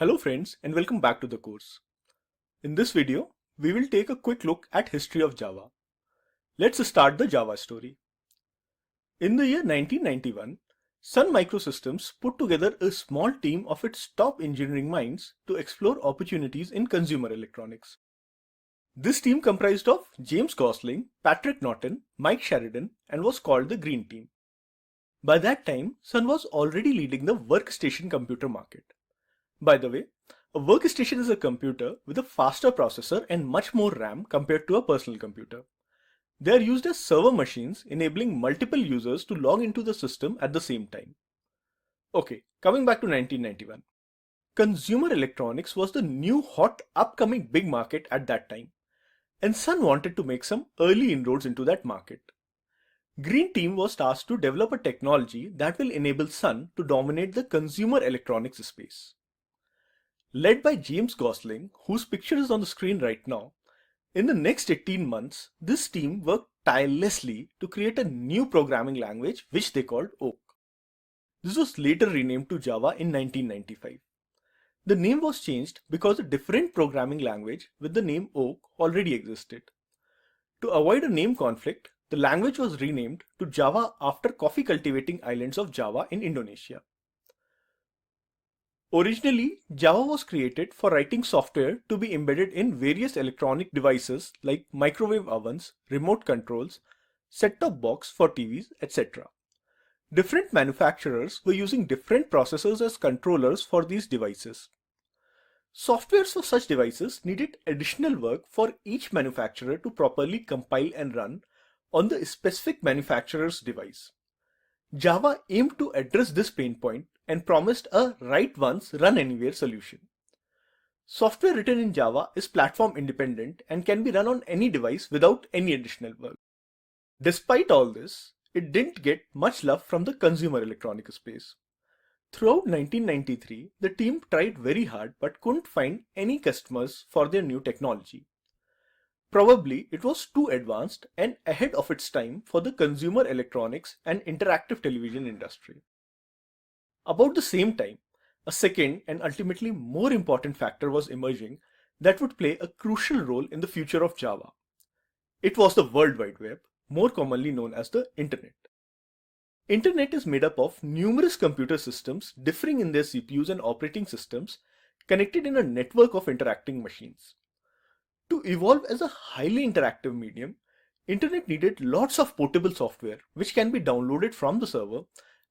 Hello friends and welcome back to the course. In this video, we will take a quick look at history of Java. Let's start the Java story. In the year 1991, Sun Microsystems put together a small team of its top engineering minds to explore opportunities in consumer electronics. This team comprised of James Gosling, Patrick Norton, Mike Sheridan, and was called the Green Team. By that time, Sun was already leading the workstation computer market. By the way, a workstation is a computer with a faster processor and much more RAM compared to a personal computer. They are used as server machines, enabling multiple users to log into the system at the same time. Okay, coming back to 1991. Consumer electronics was the new hot upcoming big market at that time, and Sun wanted to make some early inroads into that market. Green Team was tasked to develop a technology that will enable Sun to dominate the consumer electronics space. Led by James Gosling, whose picture is on the screen right now, in the next 18 months, this team worked tirelessly to create a new programming language which they called Oak. This was later renamed to Java in 1995. The name was changed because a different programming language with the name Oak already existed. To avoid a name conflict, the language was renamed to Java after coffee cultivating islands of Java in Indonesia. Originally, Java was created for writing software to be embedded in various electronic devices like microwave ovens, remote controls, set-top box for TVs, etc. Different manufacturers were using different processors as controllers for these devices. Softwares for such devices needed additional work for each manufacturer to properly compile and run on the specific manufacturer's device. Java aimed to address this pain point and promised a write once, run anywhere solution. Software written in Java is platform independent and can be run on any device without any additional work. Despite all this, it didn't get much love from the consumer electronics space. Throughout 1993, the team tried very hard but couldn't find any customers for their new technology. Probably it was too advanced and ahead of its time for the consumer electronics and interactive television industry. About the same time, a second and ultimately more important factor was emerging that would play a crucial role in the future of Java. It was the World Wide Web, more commonly known as the Internet. Internet is made up of numerous computer systems differing in their CPUs and operating systems connected in a network of interacting machines. To evolve as a highly interactive medium, Internet needed lots of portable software which can be downloaded from the server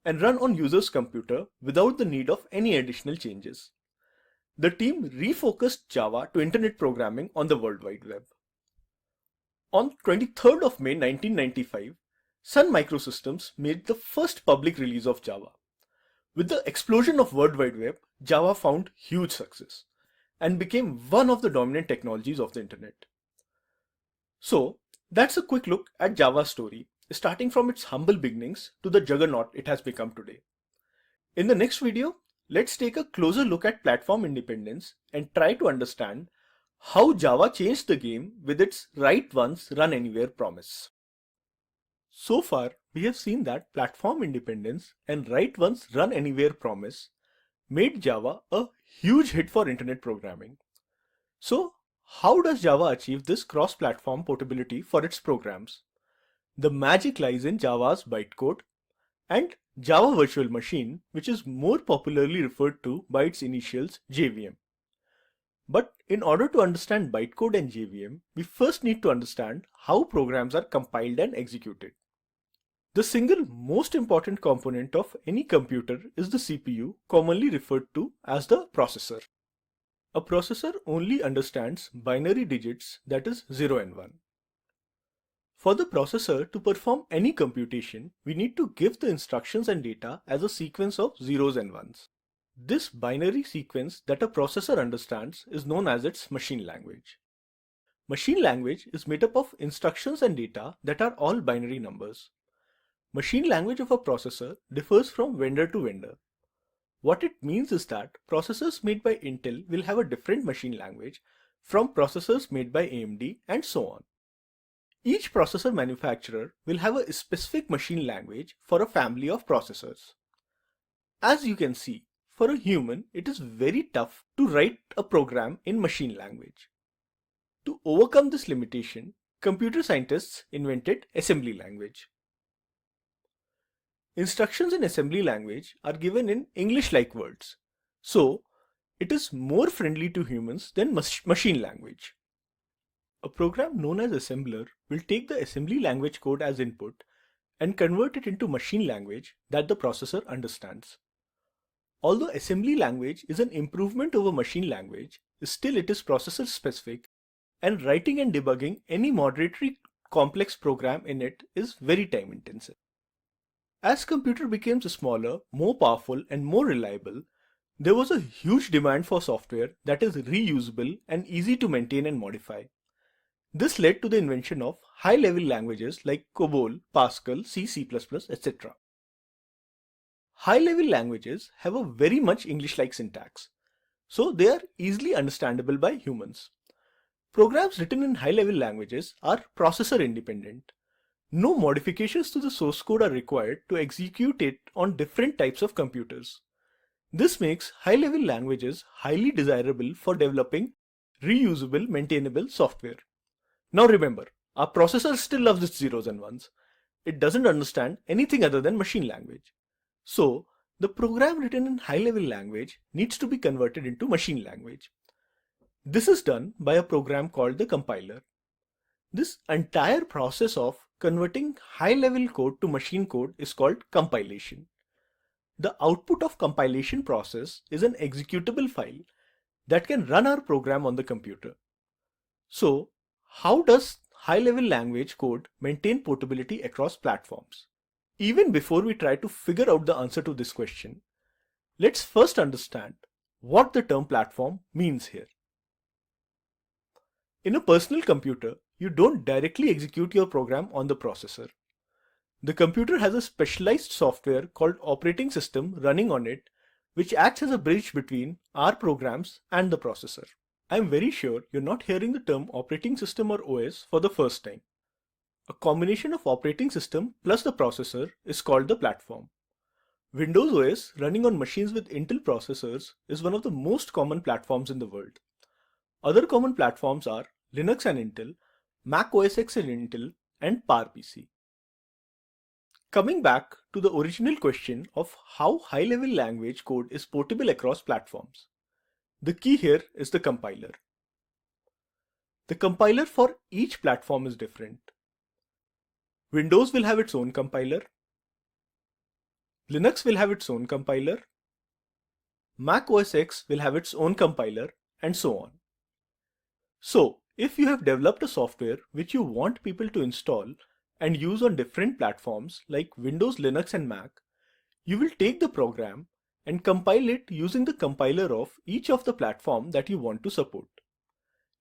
and run on user's computer without the need of any additional changes. The team refocused Java to Internet programming on the World Wide Web. On 23rd of May 1995, Sun Microsystems made the first public release of Java. With the explosion of World Wide Web, Java found huge success and became one of the dominant technologies of the Internet. So, that's a quick look at Java's story, starting from its humble beginnings to the juggernaut it has become today. In the next video, let's take a closer look at platform independence and try to understand how Java changed the game with its write once, run anywhere promise. So far, we have seen that platform independence and write once, run anywhere promise made Java a huge hit for internet programming. So, how does Java achieve this cross-platform portability for its programs? The magic lies in Java's bytecode and Java Virtual Machine, which is more popularly referred to by its initials JVM. But in order to understand bytecode and JVM, we first need to understand how programs are compiled and executed. The single most important component of any computer is the CPU, commonly referred to as the processor. A processor only understands binary digits, that is 0 and 1. For the processor to perform any computation, we need to give the instructions and data as a sequence of zeros and ones. This binary sequence that a processor understands is known as its machine language. Machine language is made up of instructions and data that are all binary numbers. Machine language of a processor differs from vendor to vendor. What it means is that processors made by Intel will have a different machine language from processors made by AMD and so on. Each processor manufacturer will have a specific machine language for a family of processors. As you can see, for a human, it is very tough to write a program in machine language. To overcome this limitation, computer scientists invented assembly language. Instructions in assembly language are given in English-like words, so it is more friendly to humans than machine language. A program known as assembler will take the assembly language code as input and convert it into machine language that the processor understands. Although assembly language is an improvement over machine language, still it is processor specific, and writing and debugging any moderately complex program in it is very time intensive. As computer became smaller, more powerful and more reliable, there was a huge demand for software that is reusable and easy to maintain and modify. This led to the invention of high-level languages like COBOL, Pascal, C, C++, etc. High-level languages have a very much English-like syntax, so they are easily understandable by humans. Programs written in high-level languages are processor independent. No modifications to the source code are required to execute it on different types of computers. This makes high-level languages highly desirable for developing reusable, maintainable software. Now remember, our processor still loves its zeros and ones. It doesn't understand anything other than machine language. So, the program written in high-level language needs to be converted into machine language. This is done by a program called the compiler. This entire process of converting high-level code to machine code is called compilation. The output of compilation process is an executable file that can run our program on the computer. So, how does high-level language code maintain portability across platforms? Even before we try to figure out the answer to this question, let's first understand what the term platform means here. In a personal computer, you don't directly execute your program on the processor. The computer has a specialized software called operating system running on it, which acts as a bridge between our programs and the processor. I'm very sure you're not hearing the term operating system or OS for the first time. A combination of operating system plus the processor is called the platform. Windows OS running on machines with Intel processors is one of the most common platforms in the world. Other common platforms are Linux and Intel, Mac OS X and Intel, and PowerPC. Coming back to the original question of how high-level language code is portable across platforms. The key here is the compiler. The compiler for each platform is different. Windows will have its own compiler. Linux will have its own compiler. Mac OS X will have its own compiler, and so on. So, if you have developed a software which you want people to install and use on different platforms like Windows, Linux, and Mac, you will take the program and compile it using the compiler of each of the platform that you want to support.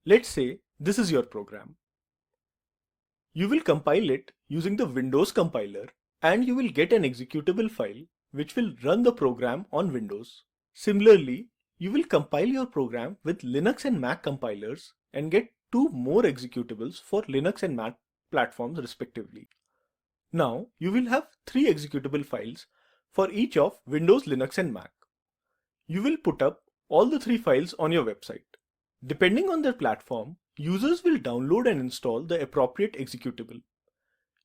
Let's say this is your program. You will compile it using the Windows compiler and you will get an executable file which will run the program on Windows. Similarly, you will compile your program with Linux and Mac compilers and get two more executables for Linux and Mac platforms respectively. Now you will have three executable files for each of Windows, Linux, and Mac. You will put up all the three files on your website. Depending on their platform, users will download and install the appropriate executable.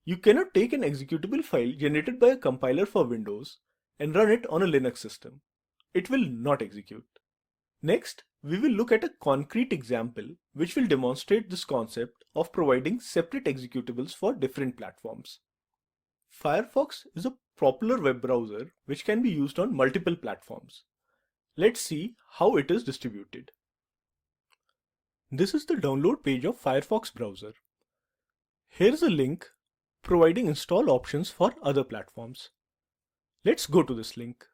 You cannot take an executable file generated by a compiler for Windows and run it on a Linux system. It will not execute. Next, we will look at a concrete example which will demonstrate this concept of providing separate executables for different platforms. Firefox is a popular web browser which can be used on multiple platforms. Let's see how it is distributed. This is the download page of Firefox browser. Here is a link providing install options for other platforms. Let's go to this link.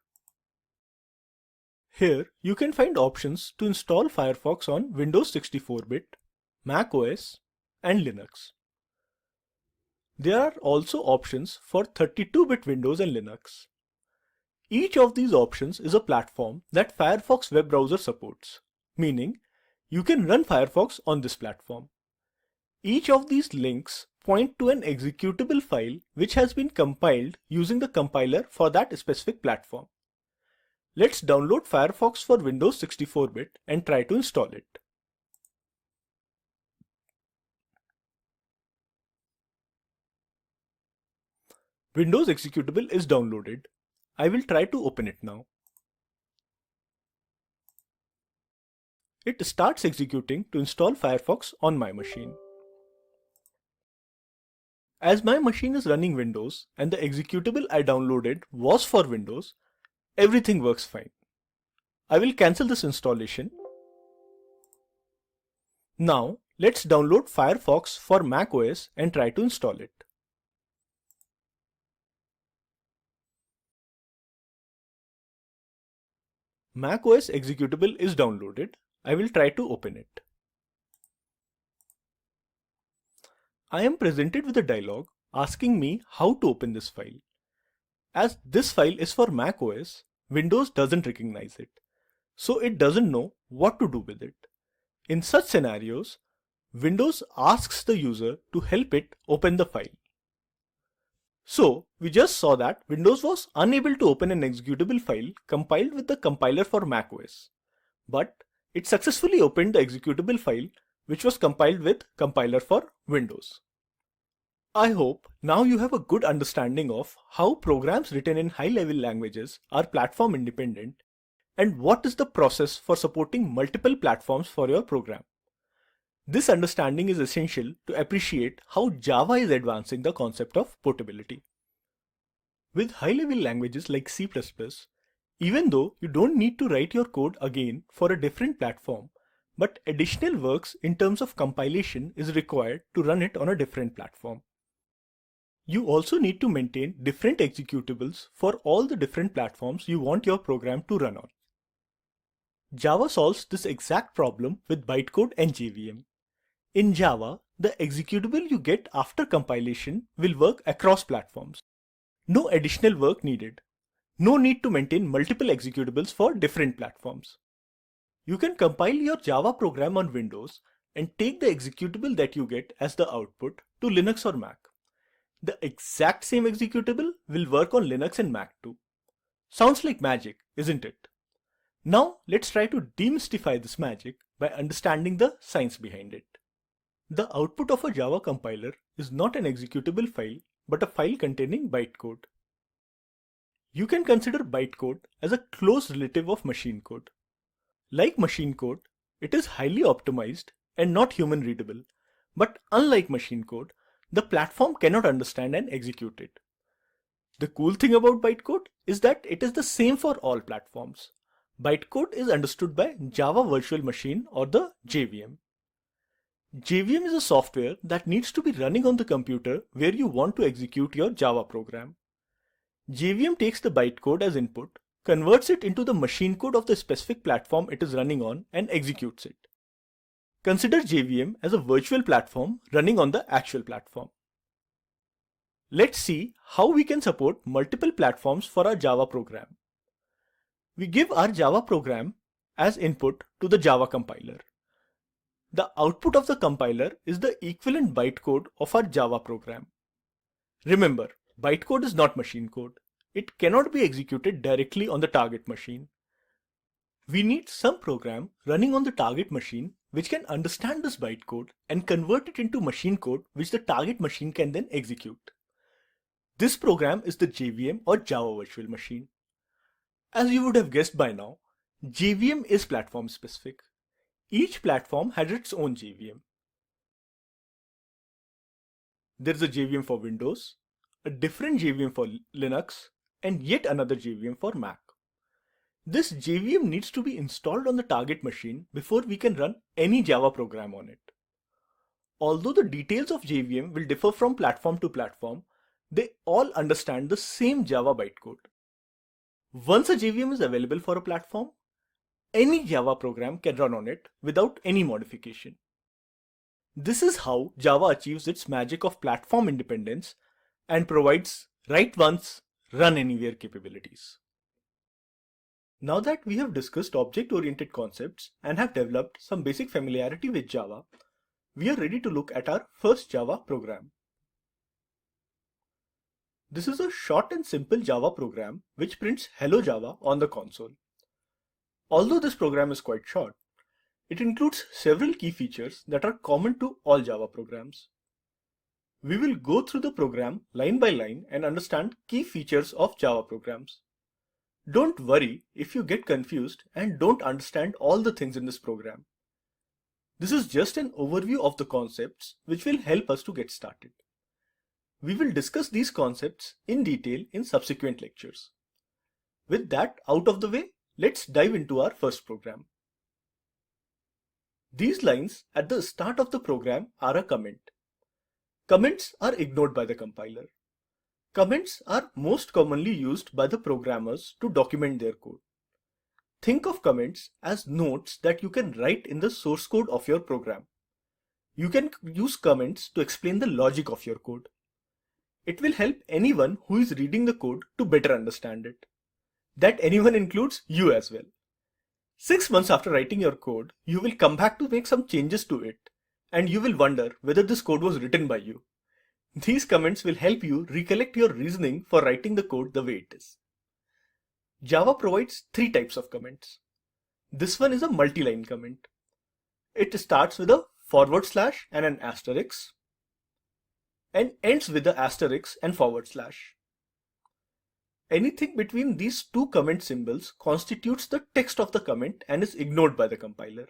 Here you can find options to install Firefox on Windows 64-bit, Mac OS, and Linux. There are also options for 32-bit Windows and Linux. Each of these options is a platform that Firefox web browser supports, meaning you can run Firefox on this platform. Each of these links point to an executable file which has been compiled using the compiler for that specific platform. Let's download Firefox for Windows 64-bit and try to install it. Windows executable is downloaded. I will try to open it now. It starts executing to install Firefox on my machine. As my machine is running Windows and the executable I downloaded was for Windows, everything works fine. I will cancel this installation. Now let's download Firefox for Mac OS and try to install it. Mac OS executable is downloaded. I will try to open it. I am presented with a dialog asking me how to open this file. As this file is for Mac OS, Windows doesn't recognize it, so it doesn't know what to do with it. In such scenarios, Windows asks the user to help it open the file. So we just saw that Windows was unable to open an executable file compiled with the compiler for Mac OS, but it successfully opened the executable file which was compiled with compiler for Windows. I hope now you have a good understanding of how programs written in high-level languages are platform independent and what is the process for supporting multiple platforms for your program. This understanding is essential to appreciate how Java is advancing the concept of portability. With high-level languages like C++, even though you don't need to write your code again for a different platform, but additional works in terms of compilation is required to run it on a different platform. You also need to maintain different executables for all the different platforms you want your program to run on. Java solves this exact problem with bytecode and JVM. In Java, the executable you get after compilation will work across platforms. No additional work needed. No need to maintain multiple executables for different platforms. You can compile your Java program on Windows and take the executable that you get as the output to Linux or Mac. The exact same executable will work on Linux and Mac too. Sounds like magic, isn't it? Now let's try to demystify this magic by understanding the science behind it. The output of a Java compiler is not an executable file, but a file containing bytecode. You can consider bytecode as a close relative of machine code. Like machine code, it is highly optimized and not human readable, but unlike machine code, the platform cannot understand and execute it. The cool thing about bytecode is that it is the same for all platforms. Bytecode is understood by Java Virtual Machine or the JVM. JVM is a software that needs to be running on the computer where you want to execute your Java program. JVM takes the bytecode as input, converts it into the machine code of the specific platform it is running on and executes it. Consider JVM as a virtual platform running on the actual platform. Let's see how we can support multiple platforms for our Java program. We give our Java program as input to the Java compiler. The output of the compiler is the equivalent bytecode of our Java program. Remember, bytecode is not machine code. It cannot be executed directly on the target machine. We need some program running on the target machine which can understand this bytecode and convert it into machine code which the target machine can then execute. This program is the JVM or Java Virtual Machine. As you would have guessed by now, JVM is platform specific. Each platform has its own JVM. There is a JVM for Windows, a different JVM for Linux, and yet another JVM for Mac. This JVM needs to be installed on the target machine before we can run any Java program on it. Although the details of JVM will differ from platform to platform, they all understand the same Java bytecode. Once a JVM is available for a platform, any Java program can run on it without any modification. This is how Java achieves its magic of platform independence and provides write once, run anywhere capabilities. Now that we have discussed object-oriented concepts and have developed some basic familiarity with Java, we are ready to look at our first Java program. This is a short and simple Java program which prints Hello Java on the console. Although this program is quite short, it includes several key features that are common to all Java programs. We will go through the program line by line and understand key features of Java programs. Don't worry if you get confused and don't understand all the things in this program. This is just an overview of the concepts which will help us to get started. We will discuss these concepts in detail in subsequent lectures. With that out of the way, let's dive into our first program. These lines at the start of the program are a comment. Comments are ignored by the compiler. Comments are most commonly used by the programmers to document their code. Think of comments as notes that you can write in the source code of your program. You can use comments to explain the logic of your code. It will help anyone who is reading the code to better understand it. That anyone includes you as well. 6 months after writing your code, you will come back to make some changes to it, and you will wonder whether this code was written by you. These comments will help you recollect your reasoning for writing the code the way it is. Java provides 3 types of comments. This one is a multi-line comment. It starts with a forward slash and an asterisk, and ends with the asterisk and forward slash. Anything between these two comment symbols constitutes the text of the comment and is ignored by the compiler.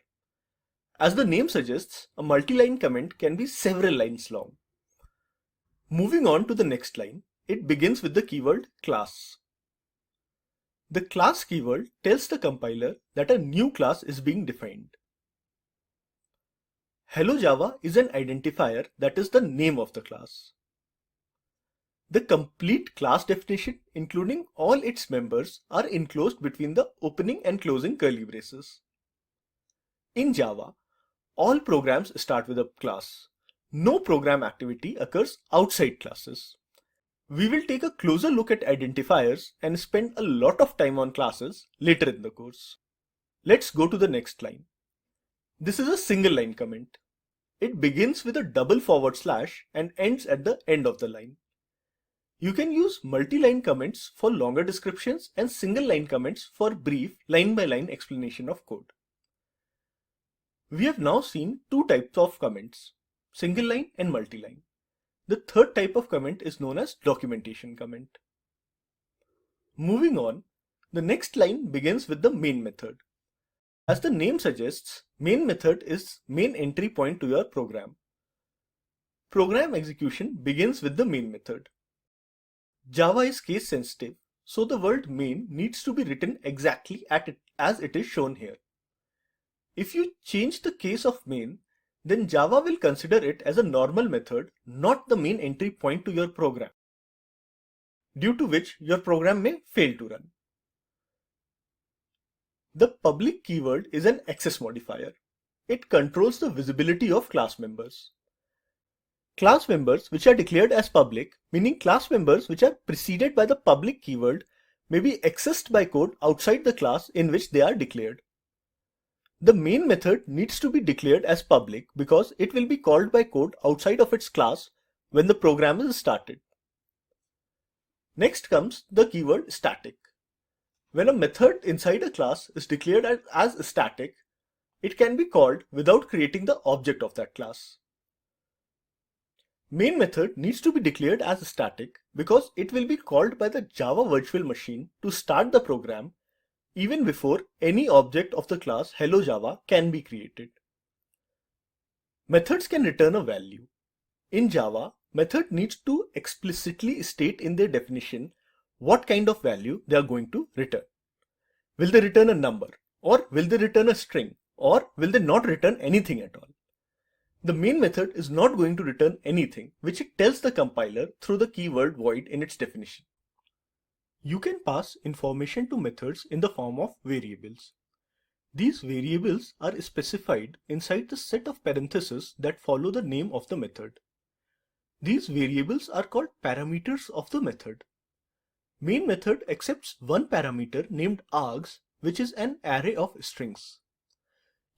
As the name suggests, a multi-line comment can be several lines long. Moving on to the next line, it begins with the keyword class. The class keyword tells the compiler that a new class is being defined. Hello Java is an identifier that is the name of the class. The complete class definition, including all its members, are enclosed between the opening and closing curly braces. In Java, all programs start with a class. No program activity occurs outside classes. We will take a closer look at identifiers and spend a lot of time on classes later in the course. Let's go to the next line. This is a single line comment. It begins with a double forward slash and ends at the end of the line. You can use multi-line comments for longer descriptions and single line comments for brief line-by-line explanation of code. We have now seen 2 types of comments, single line and multi-line. The third type of comment is known as documentation comment. Moving on, the next line begins with the main method. As the name suggests, main method is main entry point to your program. Program execution begins with the main method. Java is case sensitive, so the word main needs to be written exactly as it is shown here. If you change the case of main, then Java will consider it as a normal method, not the main entry point to your program, due to which your program may fail to run. The public keyword is an access modifier. It controls the visibility of class members. Class members which are declared as public, meaning class members which are preceded by the public keyword, may be accessed by code outside the class in which they are declared. The main method needs to be declared as public because it will be called by code outside of its class when the program is started. Next comes the keyword static. When a method inside a class is declared as static, it can be called without creating the object of that class. Main method needs to be declared as static because it will be called by the Java virtual machine to start the program even before any object of the class Hello Java can be created. Methods can return a value. In Java, method needs to explicitly state in their definition what kind of value they are going to return. Will they return a number, or will they return a string, or will they not return anything at all? The main method is not going to return anything, which it tells the compiler through the keyword void in its definition. You can pass information to methods in the form of variables. These variables are specified inside the set of parentheses that follow the name of the method. These variables are called parameters of the method. Main method accepts one parameter named args, which is an array of strings.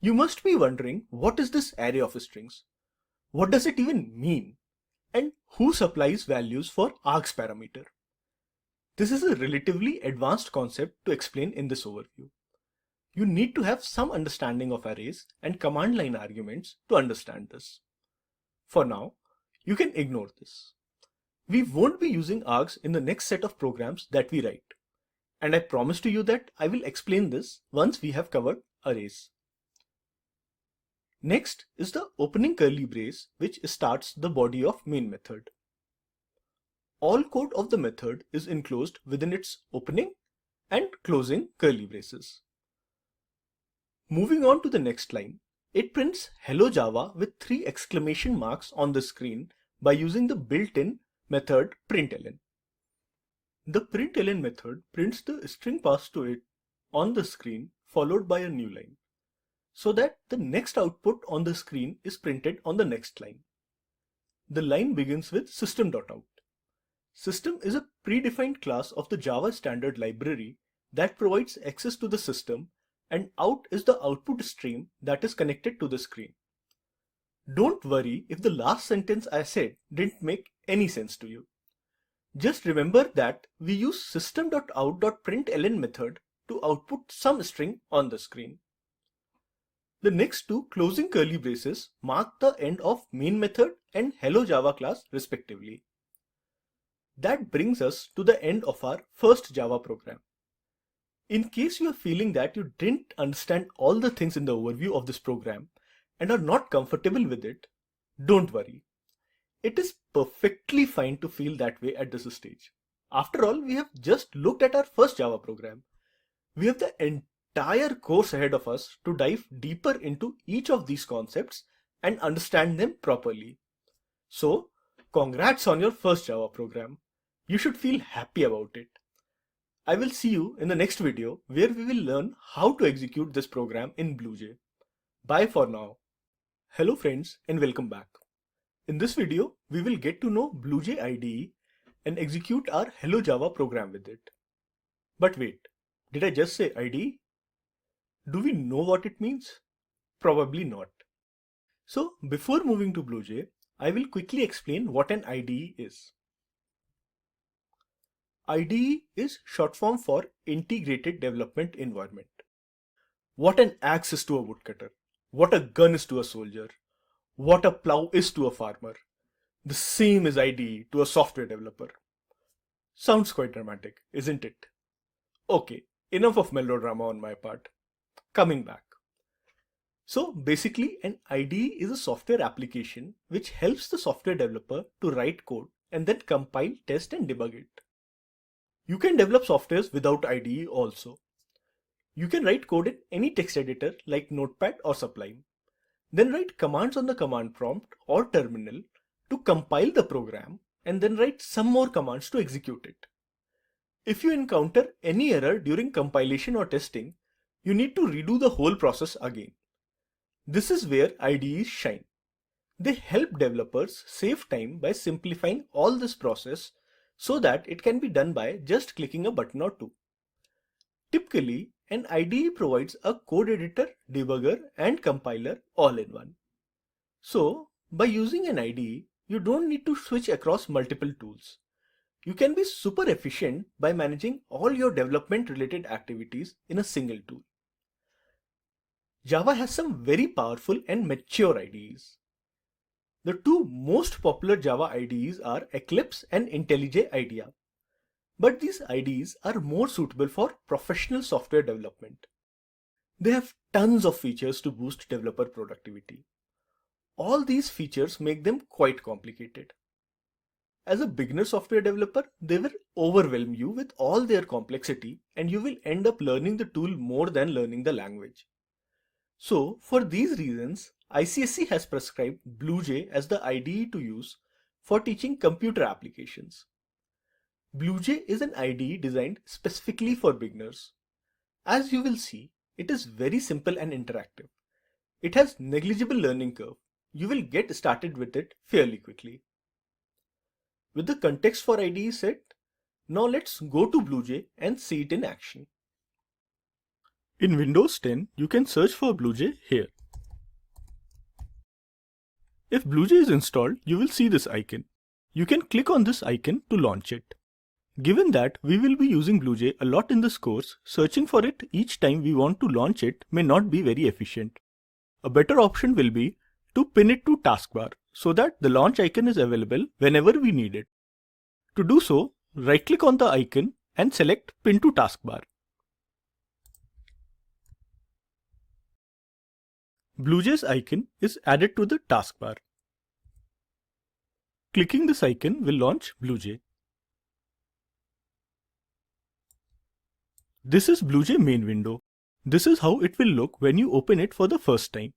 You must be wondering, what is this array of strings? What does it even mean? And who supplies values for args parameter? This is a relatively advanced concept to explain in this overview. You need to have some understanding of arrays and command line arguments to understand this. For now, you can ignore this. We won't be using args in the next set of programs that we write. And I promise to you that I will explain this once we have covered arrays. Next is the opening curly brace, which starts the body of main method. All code of the method is enclosed within its opening and closing curly braces. Moving on to the next line, it prints Hello Java with 3 exclamation marks on the screen by using the built-in method println. The println method prints the string passed to it on the screen followed by a new line, so that the next output on the screen is printed on the next line. The line begins with system.out. System is a predefined class of the Java standard library that provides access to the system, and out is the output stream that is connected to the screen. Don't worry if the last sentence I said didn't make any sense to you. Just remember that we use system.out.println method to output some string on the screen. The next two closing curly braces mark the end of main method and Hello Java class respectively. That brings us to the end of our first Java program. In case you are feeling that you didn't understand all the things in the overview of this program and are not comfortable with it, don't worry. It is perfectly fine to feel that way at this stage. After all, we have just looked at our first Java program. We have the entire course ahead of us to dive deeper into each of these concepts and understand them properly. So, congrats on your first Java program. You should feel happy about it. I will see you in the next video where we will learn how to execute this program in BlueJ. Bye for now. Hello friends and welcome back. In this video, we will get to know BlueJ IDE and execute our Hello Java program with it. But wait, did I just say IDE? Do we know what it means? Probably not. So before moving to BlueJ, I will quickly explain what an IDE is. IDE is short form for Integrated Development Environment. What an axe is to a woodcutter, what a gun is to a soldier, what a plow is to a farmer, the same is IDE to a software developer. Sounds quite dramatic, isn't it? Okay, enough of melodrama on my part. Coming back. So basically an IDE is a software application which helps the software developer to write code and then compile, test and debug it. You can develop softwares without IDE also. You can write code in any text editor like Notepad or Sublime. Then write commands on the command prompt or terminal to compile the program and then write some more commands to execute it. If you encounter any error during compilation or testing, you need to redo the whole process again. This is where IDEs shine. They help developers save time by simplifying all this process so that it can be done by just clicking a button or two. Typically, an IDE provides a code editor, debugger, and compiler all in one. So, by using an IDE, you don't need to switch across multiple tools. You can be super efficient by managing all your development related activities in a single tool. Java has some very powerful and mature IDEs. The two most popular Java IDEs are Eclipse and IntelliJ IDEA. But these IDEs are more suitable for professional software development. They have tons of features to boost developer productivity. All these features make them quite complicated. As a beginner software developer, they will overwhelm you with all their complexity and you will end up learning the tool more than learning the language. So, for these reasons, ICSE has prescribed BlueJ as the IDE to use for teaching computer applications. BlueJ is an IDE designed specifically for beginners. As you will see, it is very simple and interactive. It has negligible learning curve. You will get started with it fairly quickly. With the context for IDE set, now let's go to BlueJ and see it in action. In Windows 10, you can search for BlueJ here. If BlueJ is installed, you will see this icon. You can click on this icon to launch it. Given that we will be using BlueJ a lot in this course, searching for it each time we want to launch it may not be very efficient. A better option will be to pin it to taskbar so that the launch icon is available whenever we need it. To do so, right-click on the icon and select Pin to Taskbar. BlueJ's icon is added to the taskbar. Clicking this icon will launch BlueJ. This is BlueJ main window. This is how it will look when you open it for the first time.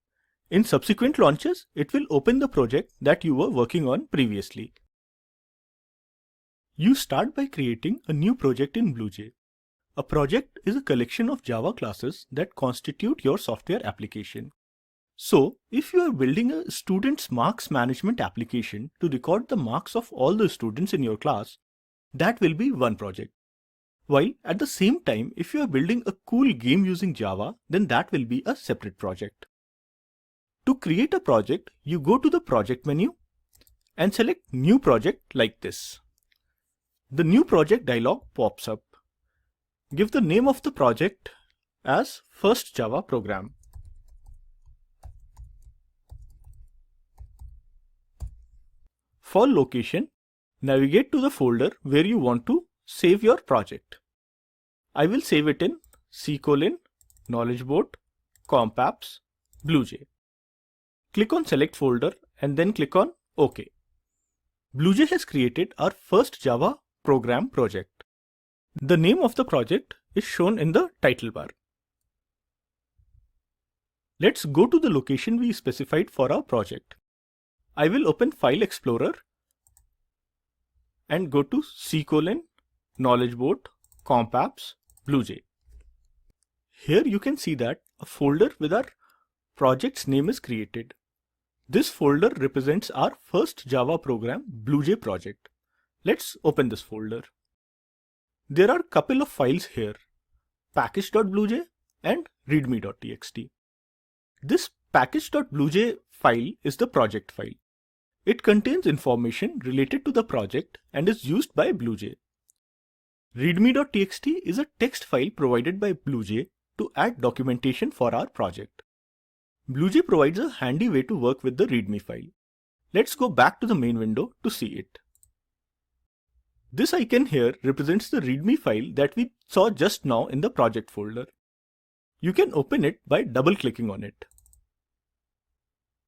In subsequent launches, it will open the project that you were working on previously. You start by creating a new project in BlueJ. A project is a collection of Java classes that constitute your software application. So, if you are building a student's marks management application to record the marks of all the students in your class, that will be one project. While at the same time, if you are building a cool game using Java, then that will be a separate project. To create a project, you go to the project menu and select New Project like this. The New Project dialog pops up. Give the name of the project as First Java Program. For location, navigate to the folder where you want to save your project. I will save it in C:\knowledgeboat, compapps, BlueJ. Click on Select Folder and then click on OK. BlueJ has created our first Java program project. The name of the project is shown in the title bar. Let's go to the location we specified for our project. I will open File Explorer and go to C:\knowledgeboat, compapps, BlueJ. Here you can see that a folder with our project's name is created. This folder represents our first Java program, BlueJ project. Let's open this folder. There are a couple of files here, package.bluej and readme.txt. This package.bluej file is the project file. It contains information related to the project and is used by BlueJ. Readme.txt is a text file provided by BlueJ to add documentation for our project. BlueJ provides a handy way to work with the README file. Let's go back to the main window to see it. This icon here represents the README file that we saw just now in the project folder. You can open it by double-clicking on it.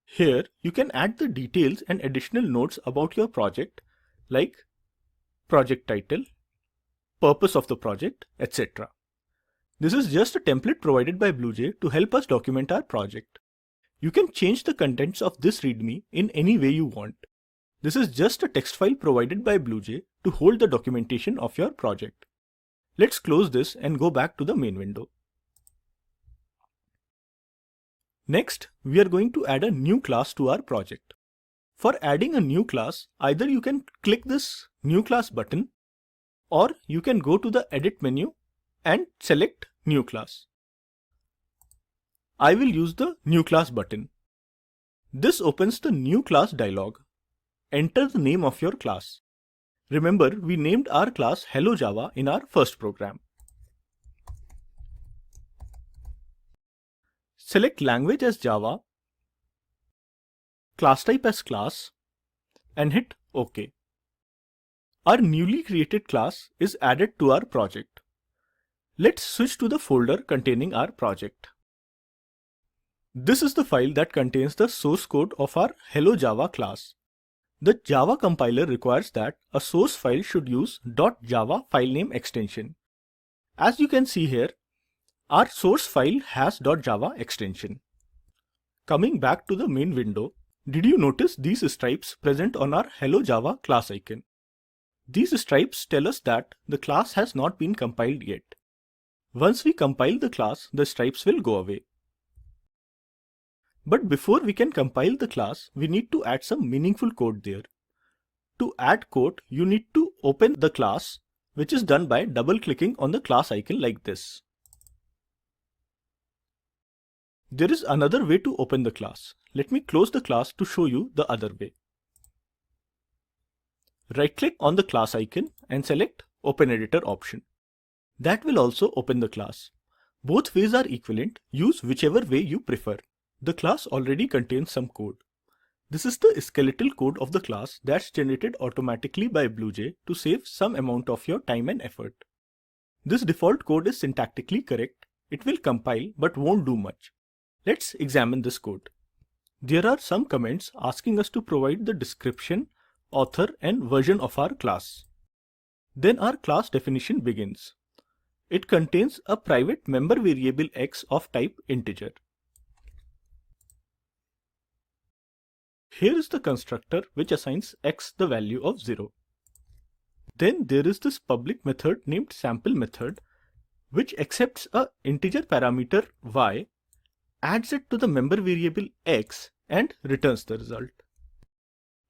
Here, you can add the details and additional notes about your project, like project title, purpose of the project, etc. This is just a template provided by BlueJ to help us document our project. You can change the contents of this README in any way you want. This is just a text file provided by BlueJ to hold the documentation of your project. Let's close this and go back to the main window. Next, we are going to add a new class to our project. For adding a new class, either you can click this New Class button, or you can go to the Edit menu and select New Class. I will use the New Class button. This opens the New Class dialog. Enter the name of your class. Remember, we named our class Hello Java in our first program. Select language as Java, class type as class, and hit OK. Our newly created class is added to our project. Let's switch to the folder containing our project. This is the file that contains the source code of our Hello Java class. The Java compiler requires that a source file should use .java filename extension. As you can see here, our source file has .java extension. Coming back to the main window, did you notice these stripes present on our Hello Java class icon? These stripes tell us that the class has not been compiled yet. Once we compile the class, the stripes will go away. But before we can compile the class, we need to add some meaningful code there. To add code, you need to open the class, which is done by double-clicking on the class icon like this. There is another way to open the class. Let me close the class to show you the other way. Right-click on the class icon and select Open Editor option. That will also open the class. Both ways are equivalent, use whichever way you prefer. The class already contains some code. This is the skeletal code of the class that's generated automatically by BlueJ to save some amount of your time and effort. This default code is syntactically correct. It will compile but won't do much. Let's examine this code. There are some comments asking us to provide the description, author and version of our class. Then our class definition begins. It contains a private member variable x of type integer. Here is the constructor which assigns x the value of 0. Then there is this public method named sample method which accepts a integer parameter y, adds it to the member variable x and returns the result.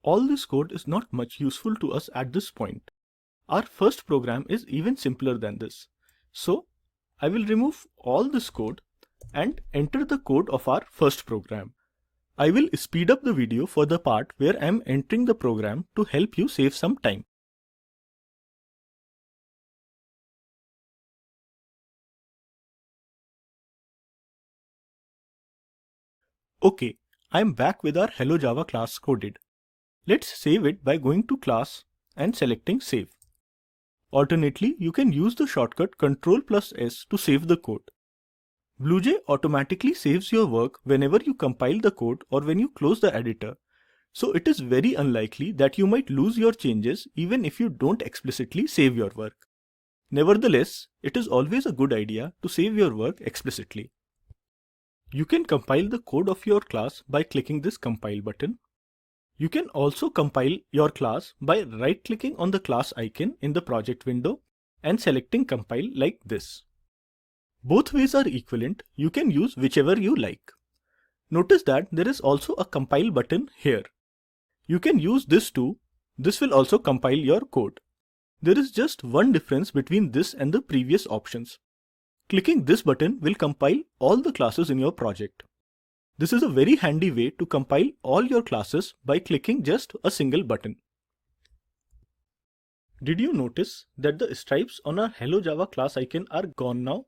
All this code is not much useful to us at this point. Our first program is even simpler than this. So I will remove all this code and enter the code of our first program. I will speed up the video for the part where I am entering the program to help you save some time. Okay, I am back with our Hello Java class coded. Let's save it by going to class and selecting save. Alternately, you can use the shortcut Ctrl+S to save the code. BlueJ automatically saves your work whenever you compile the code or when you close the editor, so it is very unlikely that you might lose your changes even if you don't explicitly save your work. Nevertheless, it is always a good idea to save your work explicitly. You can compile the code of your class by clicking this compile button. You can also compile your class by right-clicking on the class icon in the project window and selecting compile like this. Both ways are equivalent, you can use whichever you like. Notice that there is also a compile button here. You can use this too. This will also compile your code. There is just one difference between this and the previous options. Clicking this button will compile all the classes in your project. This is a very handy way to compile all your classes by clicking just a single button. Did you notice that the stripes on our Hello Java class icon are gone now?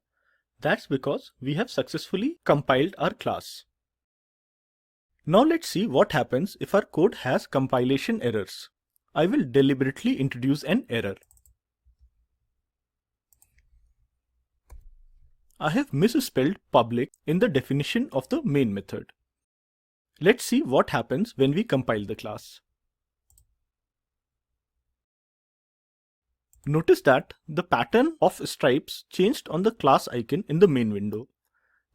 That's because we have successfully compiled our class. Now let's see what happens if our code has compilation errors. I will deliberately introduce an error. I have misspelled public in the definition of the main method. Let's see what happens when we compile the class. Notice that the pattern of stripes changed on the class icon in the main window.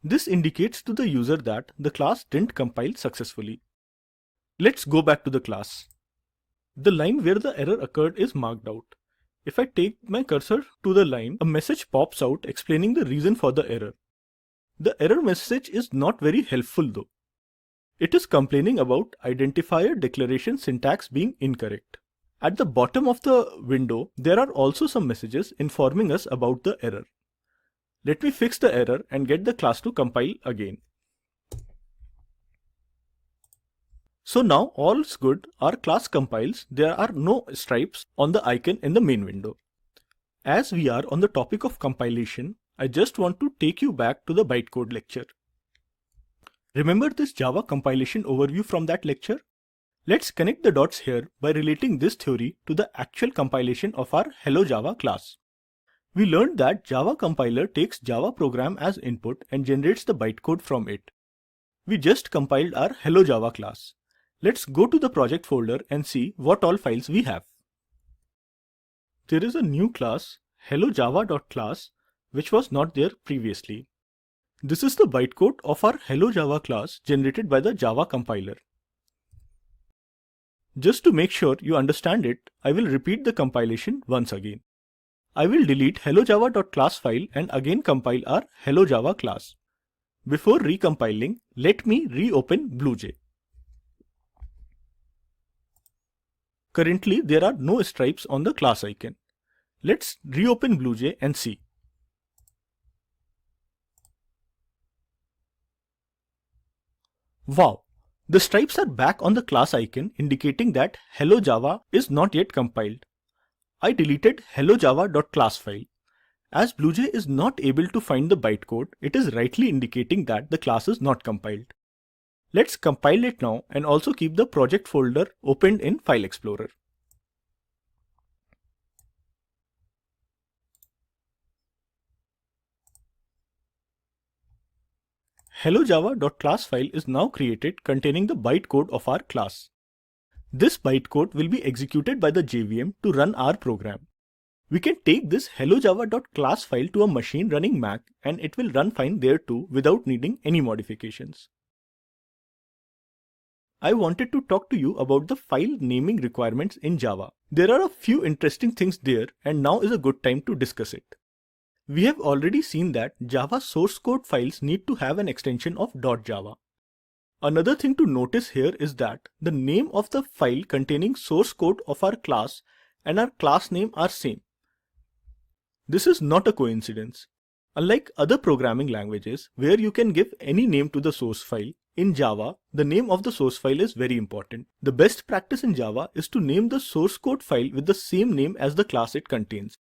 This indicates to the user that the class didn't compile successfully. Let's go back to the class. The line where the error occurred is marked out. If I take my cursor to the line, a message pops out explaining the reason for the error. The error message is not very helpful though. It is complaining about identifier declaration syntax being incorrect. At the bottom of the window, there are also some messages informing us about the error. Let me fix the error and get the class to compile again. So now all is good, our class compiles, there are no stripes on the icon in the main window. As we are on the topic of compilation, I just want to take you back to the bytecode lecture. Remember this Java compilation overview from that lecture? Let's connect the dots here by relating this theory to the actual compilation of our Hello Java class. We learned that Java compiler takes Java program as input and generates the bytecode from it. We just compiled our Hello Java class. Let's go to the project folder and see what all files we have. There is a new class, hellojava.class, which was not there previously. This is the bytecode of our Hello Java class generated by the Java compiler. Just to make sure you understand it, I will repeat the compilation once again. I will delete hellojava.class file and again compile our Hello Java class. Before recompiling, let me reopen BlueJ. Currently, there are no stripes on the class icon. Let's reopen BlueJ and see. Wow! The stripes are back on the class icon, indicating that Hello Java is not yet compiled. I deleted hellojava.class file. As BlueJ is not able to find the bytecode, it is rightly indicating that the class is not compiled. Let's compile it now and also keep the project folder opened in File Explorer. hellojava.class file is now created containing the bytecode of our class. This bytecode will be executed by the JVM to run our program. We can take this hellojava.class file to a machine running Mac and it will run fine there too without needing any modifications. I wanted to talk to you about the file naming requirements in Java. There are a few interesting things there and now is a good time to discuss it. We have already seen that Java source code files need to have an extension of .java. Another thing to notice here is that the name of the file containing source code of our class and our class name are same. This is not a coincidence. Unlike other programming languages where you can give any name to the source file, in Java, the name of the source file is very important. The best practice in Java is to name the source code file with the same name as the class it contains.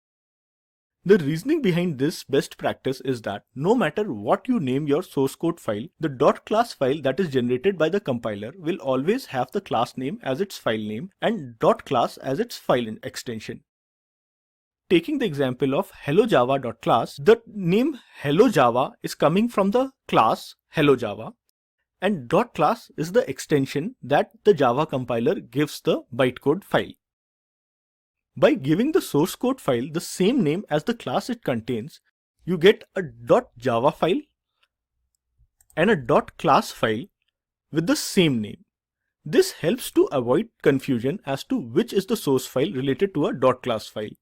The reasoning behind this best practice is that no matter what you name your source code file, the .class file that is generated by the compiler will always have the class name as its file name and .class as its file extension. Taking the example of hellojava.class, the name hellojava is coming from the class hellojava and .class is the extension that the Java compiler gives the bytecode file. By giving the source code file the same name as the class it contains, you get a .java file and a .class file with the same name. This helps to avoid confusion as to which is the source file related to a .class file.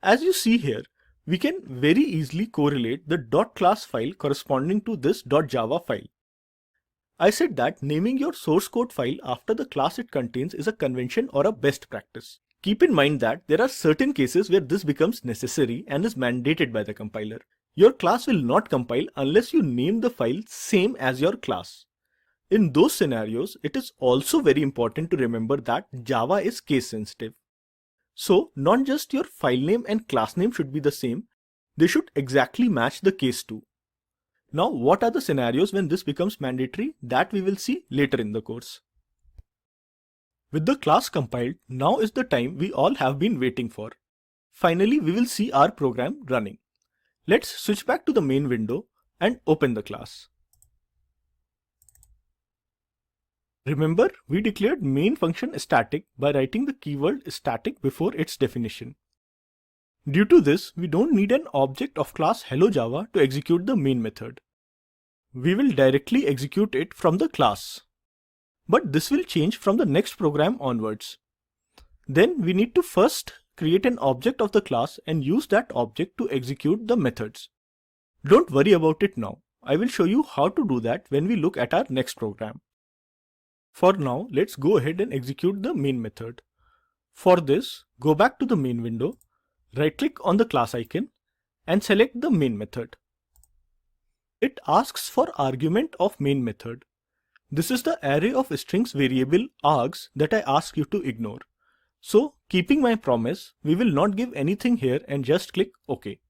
As you see here, we can very easily correlate the .class file corresponding to this .java file. I said that naming your source code file after the class it contains is a convention or a best practice. Keep in mind that there are certain cases where this becomes necessary and is mandated by the compiler. Your class will not compile unless you name the file same as your class. In those scenarios, it is also very important to remember that Java is case sensitive. So, not just your file name and class name should be the same, they should exactly match the case too. Now, what are the scenarios when this becomes mandatory? That we will see later in the course. With the class compiled, now is the time we all have been waiting for. Finally, we will see our program running. Let's switch back to the main window and open the class. Remember, we declared main function static by writing the keyword static before its definition. Due to this, we don't need an object of class hellojava to execute the main method. We will directly execute it from the class. But this will change from the next program onwards. Then we need to first create an object of the class and use that object to execute the methods. Don't worry about it now. I will show you how to do that when we look at our next program. For now, let's go ahead and execute the main method. For this, go back to the main window, right-click on the class icon and select the main method. It asks for argument of main method. This is the array of strings variable args that I ask you to ignore. So, keeping my promise, we will not give anything here and just click OK.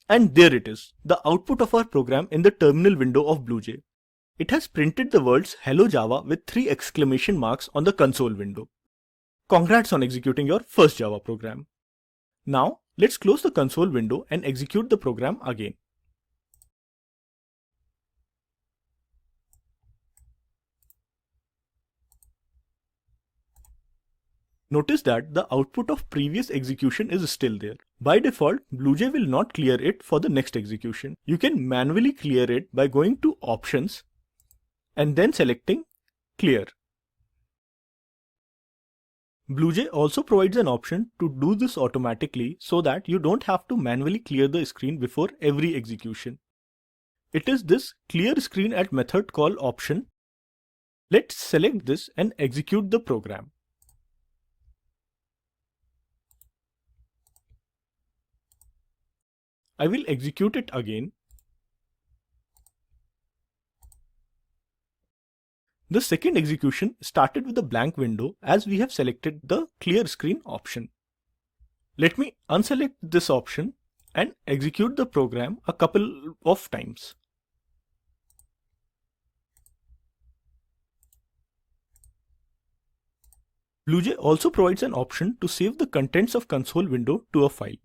And there it is, the output of our program in the terminal window of BlueJ. It has printed the words Hello Java with 3 exclamation marks on the console window. Congrats on executing your first Java program. Now, let's close the console window and execute the program again. Notice that the output of previous execution is still there. By default, BlueJ will not clear it for the next execution. You can manually clear it by going to Options and then selecting Clear. BlueJ also provides an option to do this automatically so that you don't have to manually clear the screen before every execution. It is this Clear Screen at method call option. Let's select this and execute the program. I will execute it again. The second execution started with a blank window as we have selected the clear screen option. Let me unselect this option and execute the program a couple of times. BlueJ also provides an option to save the contents of console window to a file.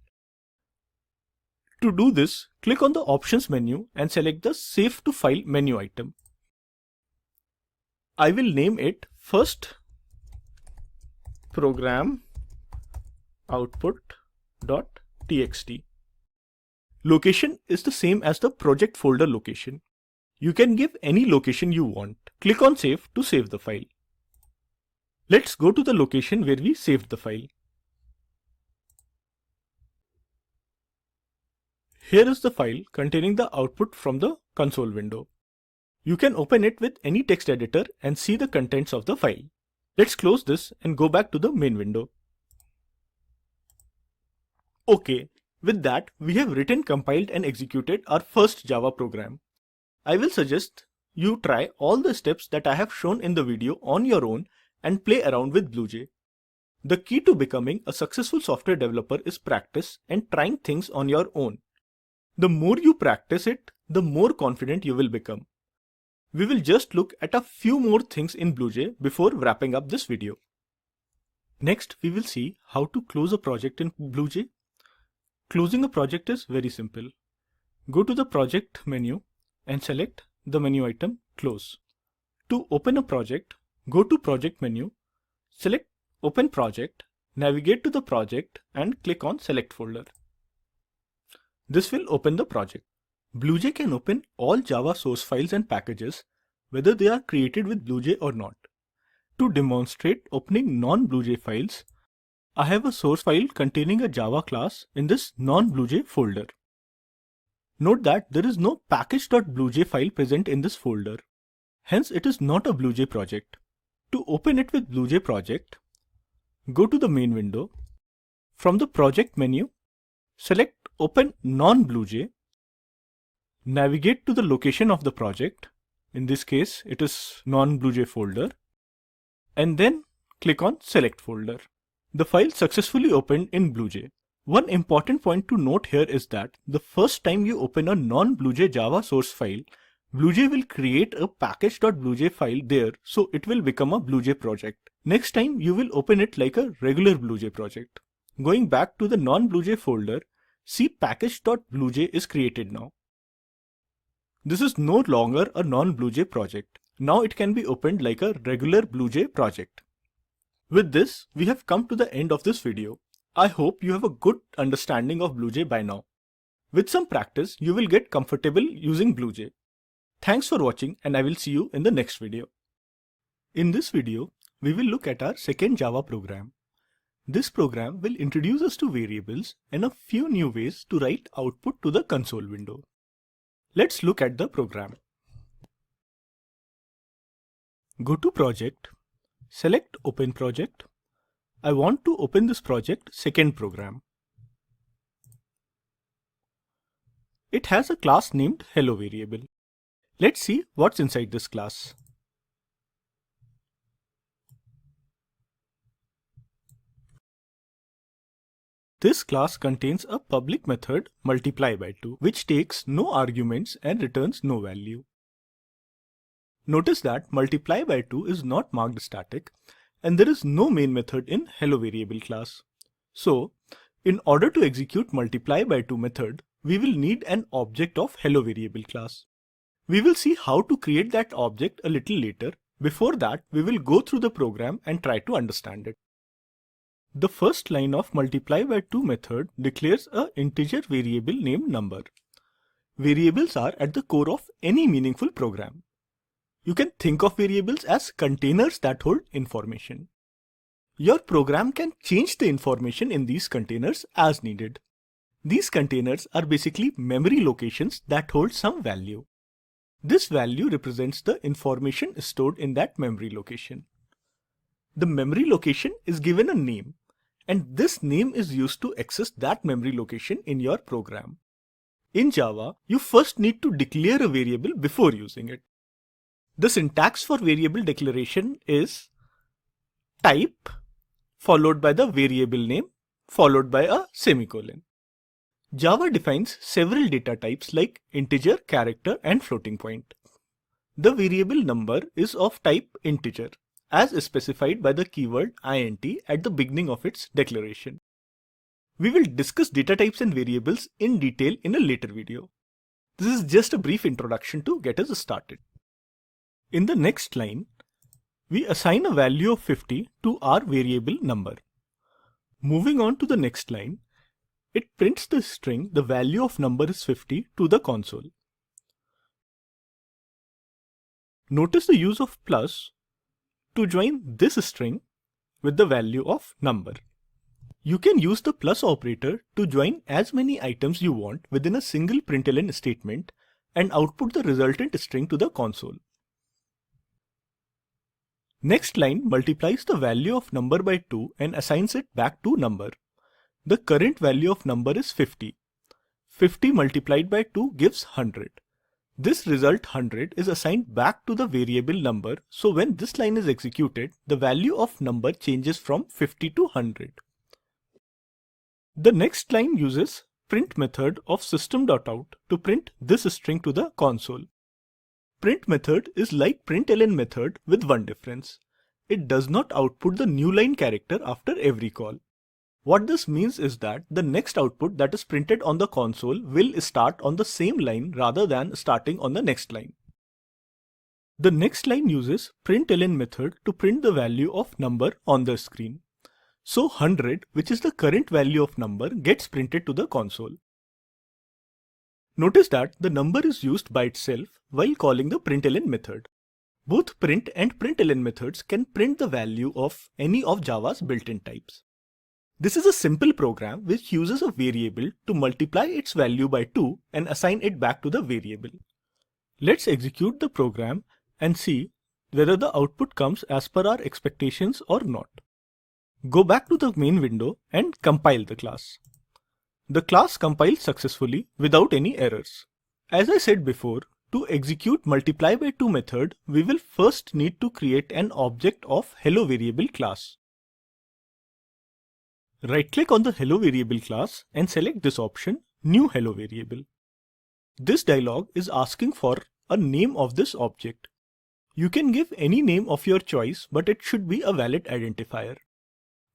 To do this, click on the Options menu and select the Save to File menu item. I will name it first program output.txt. Location is the same as the project folder location. You can give any location you want. Click on Save to save the file. Let's go to the location where we saved the file. Here is the file containing the output from the console window. You can open it with any text editor and see the contents of the file. Let's close this and go back to the main window. Okay, with that, we have written, compiled and executed our first Java program. I will suggest you try all the steps that I have shown in the video on your own and play around with BlueJ. The key to becoming a successful software developer is practice and trying things on your own. The more you practice it, the more confident you will become. We will just look at a few more things in BlueJ before wrapping up this video. Next, we will see how to close a project in BlueJ. Closing a project is very simple. Go to the project menu and select the menu item Close. To open a project, go to Project menu, select Open Project, navigate to the project and click on Select Folder. This will open the project. BlueJ can open all Java source files and packages, whether they are created with BlueJ or not. To demonstrate opening non-BlueJ files, I have a source file containing a Java class in this non-BlueJ folder. Note that there is no package.bluej file present in this folder. Hence, it is not a BlueJ project. To open it with BlueJ project, go to the main window. From the project menu, select Open non-BlueJ. Navigate to the location of the project. In this case, it is non-BlueJ folder. And then click on Select Folder. The file successfully opened in BlueJ. One important point to note here is that the first time you open a non-BlueJ Java source file, BlueJ will create a package.bluej file there, so it will become a BlueJ project. Next time you will open it like a regular BlueJ project. Going back to the non-BlueJ folder, see package.bluej is created now. This is no longer a non-BlueJ project. Now it can be opened like a regular BlueJ project. With this, we have come to the end of this video. I hope you have a good understanding of BlueJ by now. With some practice, you will get comfortable using BlueJ. Thanks for watching and I will see you in the next video. In this video, we will look at our second Java program. This program will introduce us to variables and a few new ways to write output to the console window. Let's look at the program. Go to Project, select Open Project. I want to open this project second program. It has a class named Hello variable. Let's see what's inside this class. This class contains a public method multiply by 2, which takes no arguments and returns no value. Notice that multiply by 2 is not marked static, and there is no main method in Hello variable class. So, in order to execute multiply by 2 method, we will need an object of Hello variable class. We will see how to create that object a little later. Before that, we will go through the program and try to understand it. The first line of multiply by 2 method declares an integer variable named number. Variables are at the core of any meaningful program. You can think of variables as containers that hold information. Your program can change the information in these containers as needed. These containers are basically memory locations that hold some value. This value represents the information stored in that memory location. The memory location is given a name, and this name is used to access that memory location in your program. In Java, you first need to declare a variable before using it. The syntax for variable declaration is type followed by the variable name followed by a semicolon. Java defines several data types like integer, character, and floating point. The variable number is of type integer, as specified by the keyword int at the beginning of its declaration. We will discuss data types and variables in detail in a later video. This is just a brief introduction to get us started. In the next line, we assign a value of 50 to our variable number. Moving on to the next line, it prints the string the value of number is 50 to the console. Notice the use of plus to join this string with the value of number. You can use the plus operator to join as many items you want within a single println statement and output the resultant string to the console. Next line multiplies the value of number by 2 and assigns it back to number. The current value of number is 50. 50 multiplied by 2 gives 100. This result 100 is assigned back to the variable number, so when this line is executed, the value of number changes from 50 to 100. The next line uses print method of system.out to print this string to the console. Print method is like println method with one difference. It does not output the new line character after every call. What this means is that the next output that is printed on the console will start on the same line rather than starting on the next line. The next line uses println method to print the value of number on the screen. So 100, which is the current value of number, gets printed to the console. Notice that the number is used by itself while calling the println method. Both print and println methods can print the value of any of Java's built-in types. This is a simple program which uses a variable to multiply its value by 2 and assign it back to the variable. Let's execute the program and see whether the output comes as per our expectations or not. Go back to the main window and compile the class. The class compiled successfully without any errors. As I said before, to execute multiply by 2 method, we will first need to create an object of hello variable class. Right-click on the hello variable class and select this option, new hello variable. This dialog is asking for a name of this object. You can give any name of your choice, but it should be a valid identifier.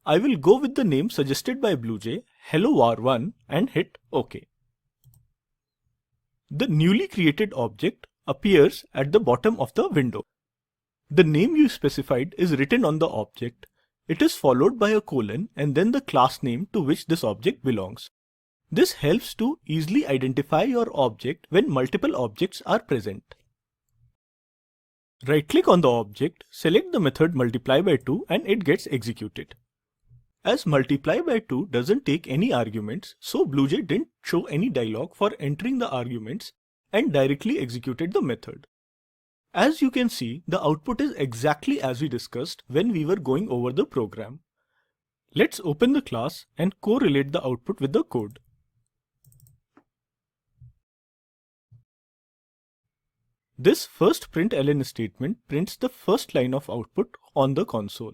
I will go with the name suggested by BlueJ, HelloWar1, and hit OK. The newly created object appears at the bottom of the window. The name you specified is written on the object. It is followed by a colon and then the class name to which this object belongs. This helps to easily identify your object when multiple objects are present. Right-click on the object, select the method multiply by 2 and it gets executed. As multiply by 2 doesn't take any arguments, so BlueJ didn't show any dialog for entering the arguments and directly executed the method. As you can see, the output is exactly as we discussed when we were going over the program. Let's open the class and correlate the output with the code. This first println statement prints the first line of output on the console.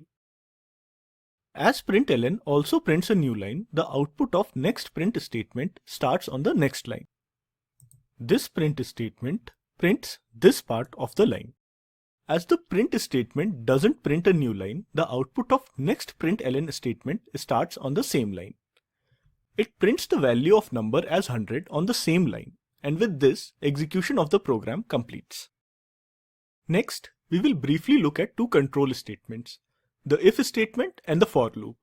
As println also prints a new line, the output of next print statement starts on the next line. This print statement prints this part of the line. As the print statement doesn't print a new line, the output of next println statement starts on the same line. It prints the value of number as 100 on the same line, and with this, execution of the program completes. Next, we will briefly look at two control statements, the if statement and the for loop.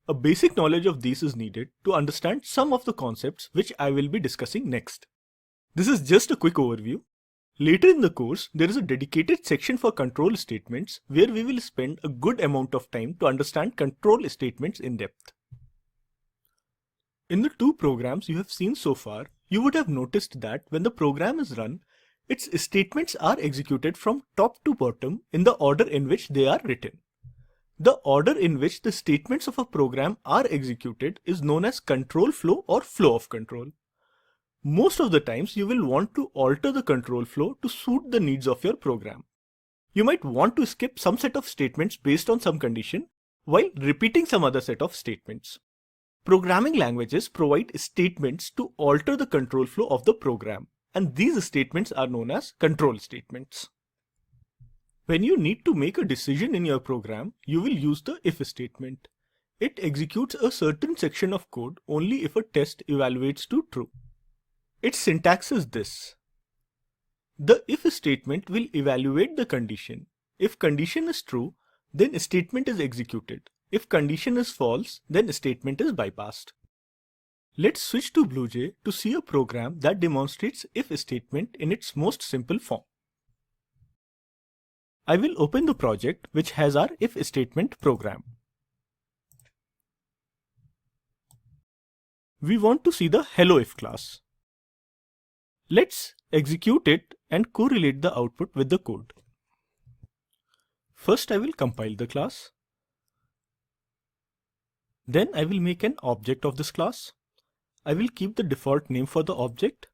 A basic knowledge of these is needed to understand some of the concepts which I will be discussing next. This is just a quick overview. Later in the course, there is a dedicated section for control statements where we will spend a good amount of time to understand control statements in depth. In the two programs you have seen so far, you would have noticed that when the program is run, its statements are executed from top to bottom in the order in which they are written. The order in which the statements of a program are executed is known as control flow or flow of control. Most of the times you will want to alter the control flow to suit the needs of your program. You might want to skip some set of statements based on some condition while repeating some other set of statements. Programming languages provide statements to alter the control flow of the program, and these statements are known as control statements. When you need to make a decision in your program, you will use the if statement. It executes a certain section of code only if a test evaluates to true. Its syntax is this. The if statement will evaluate the condition. If condition is true, then a statement is executed. If condition is false, then a statement is bypassed. Let's switch to BlueJ to see a program that demonstrates if statement in its most simple form. I will open the project which has our if statement program. We want to see the HelloIf class. Let's execute it and correlate the output with the code. First, I will compile the class. Then I will make an object of this class. I will keep the default name for the object.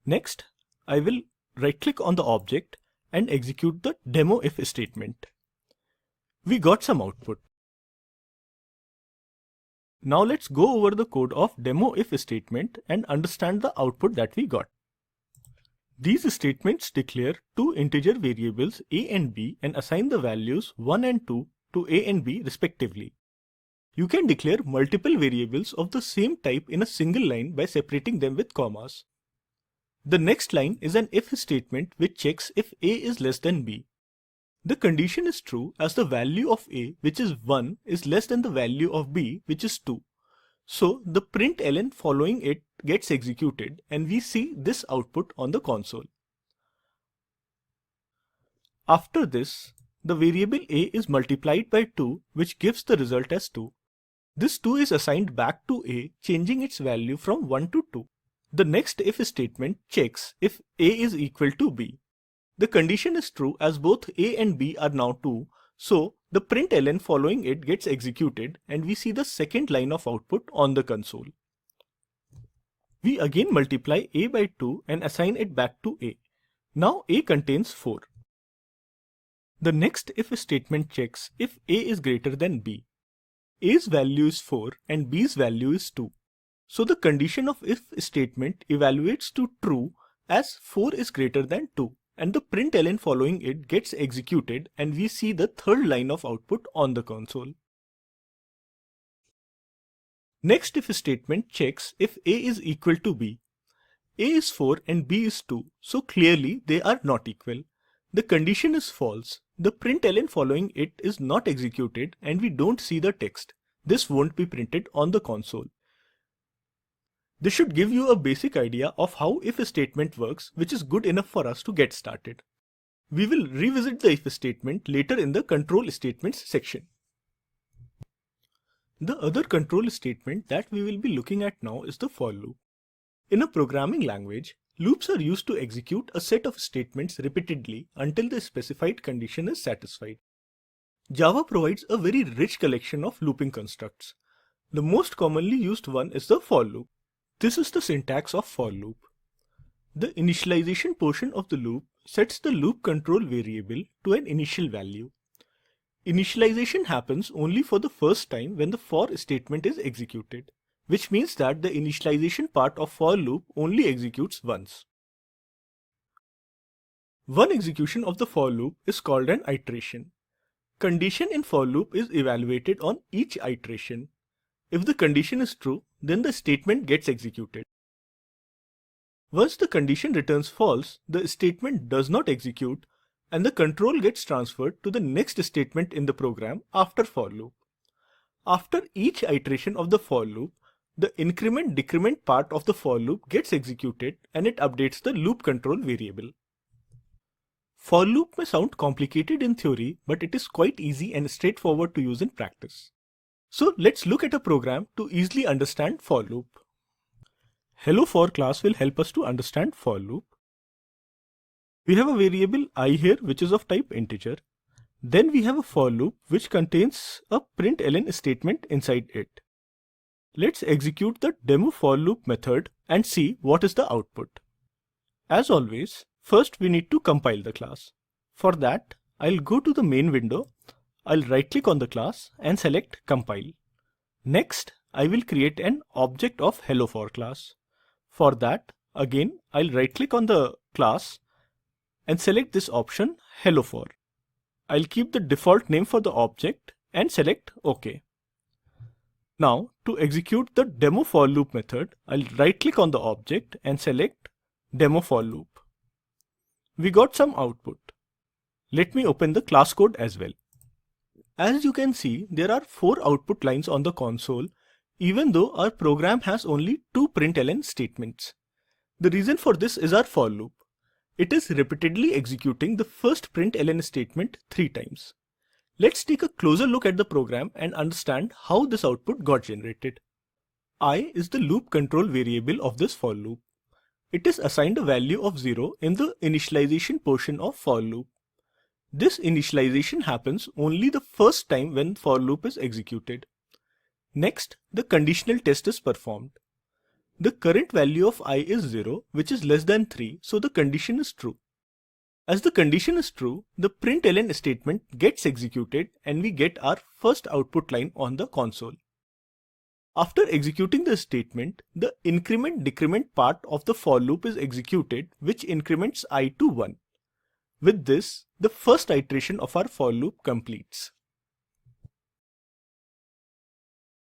Next, I will right-click on the object and execute the demo if statement. We got some output. Now let's go over the code of demo if statement and understand the output that we got. These statements declare two integer variables a and b and assign the values 1 and 2 to a and b respectively. You can declare multiple variables of the same type in a single line by separating them with commas. The next line is an if statement which checks if a is less than b. The condition is true as the value of a, which is 1, is less than the value of b, which is 2. So the println following it gets executed and we see this output on the console. After this, the variable a is multiplied by 2, which gives the result as 2. This 2 is assigned back to a, changing its value from 1 to 2. The next if statement checks if a is equal to b. The condition is true as both a and b are now 2, so the println following it gets executed and we see the second line of output on the console. We again multiply a by 2 and assign it back to a. Now a contains 4. The next if statement checks if a is greater than b. A's value is 4 and b's value is 2. So the condition of if statement evaluates to true as 4 is greater than 2, and the println following it gets executed and we see the third line of output on the console. Next if statement checks if a is equal to b. A is 4 and b is 2, so clearly they are not equal. The condition is false. The println following it is not executed and we don't see the text. This won't be printed on the console. This should give you a basic idea of how if statement works, which is good enough for us to get started. We will revisit the if statement later in the control statements section. The other control statement that we will be looking at now is the for loop. In a programming language, loops are used to execute a set of statements repeatedly until the specified condition is satisfied. Java provides a very rich collection of looping constructs. The most commonly used one is the for loop. This is the syntax of for loop. The initialization portion of the loop sets the loop control variable to an initial value. Initialization happens only for the first time when the for statement is executed, which means that the initialization part of for loop only executes once. One execution of the for loop is called an iteration. Condition in for loop is evaluated on each iteration. If the condition is true, then the statement gets executed. Once the condition returns false, the statement does not execute and the control gets transferred to the next statement in the program after for loop. After each iteration of the for loop, the increment-decrement part of the for loop gets executed and it updates the loop control variable. For loop may sound complicated in theory, but it is quite easy and straightforward to use in practice. So let's look at a program to easily understand for loop. HelloFor class will help us to understand for loop. We have a variable I here which is of type integer. Then we have a for loop which contains a println statement inside it. Let's execute the demo for loop method and see what is the output. As always, first we need to compile the class. For that, I'll go to the main window. I'll right click on the class and select compile. Next, I will create an object of HelloFor class. For that, again, I'll right click on the class and select this option HelloFor. I'll keep the default name for the object and select OK. Now, to execute the demo for loop method, I'll right click on the object and select demo for loop. We got some output. Let me open the class code as well. As you can see, there are 4 output lines on the console, even though our program has only 2 println statements. The reason for this is our for loop. It is repeatedly executing the first println statement 3 times. Let's take a closer look at the program and understand how this output got generated. I is the loop control variable of this for loop. It is assigned a value of 0 in the initialization portion of for loop. This initialization happens only the first time when for loop is executed. Next, the conditional test is performed. The current value of I is 0, which is less than 3, so the condition is true. As the condition is true, the println statement gets executed and we get our first output line on the console. After executing the statement, the increment-decrement part of the for loop is executed, which increments I to 1. With this, the first iteration of our for loop completes.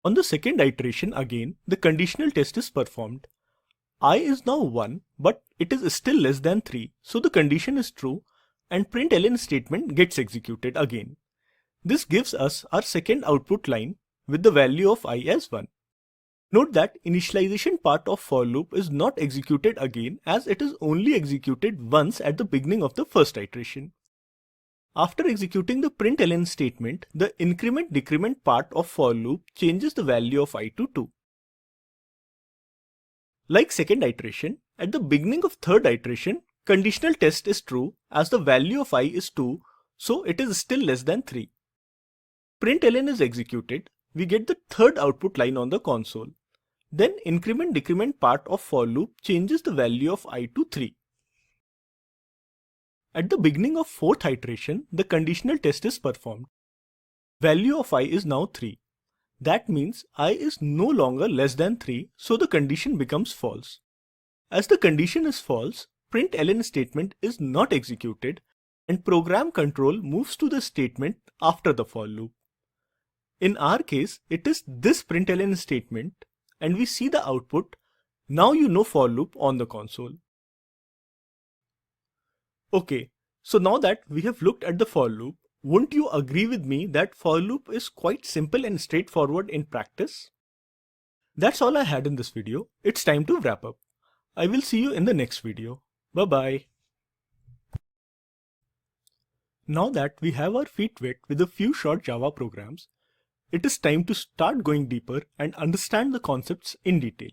On the second iteration again, the conditional test is performed. I is now 1, but it is still less than 3, so the condition is true and println statement gets executed again. This gives us our second output line with the value of I as 1. Note that initialization part of for loop is not executed again as it is only executed once at the beginning of the first iteration. After executing the println statement, the increment-decrement part of for loop changes the value of I to 2. Like second iteration, at the beginning of third iteration, conditional test is true as the value of I is 2, so it is still less than 3. Println is executed, we get the third output line on the console. Then increment-decrement part of for loop changes the value of I to 3. At the beginning of fourth iteration, the conditional test is performed. Value of I is now 3. That means I is no longer less than 3, so the condition becomes false. As the condition is false, println statement is not executed and program control moves to the statement after the for loop. In our case, it is this println statement and we see the output, now you know for loop on the console. Okay, so now that we have looked at the for loop, won't you agree with me that for loop is quite simple and straightforward in practice? That's all I had in this video. It's time to wrap up. I will see you in the next video. Bye-bye. Now that we have our feet wet with a few short Java programs, it is time to start going deeper and understand the concepts in detail.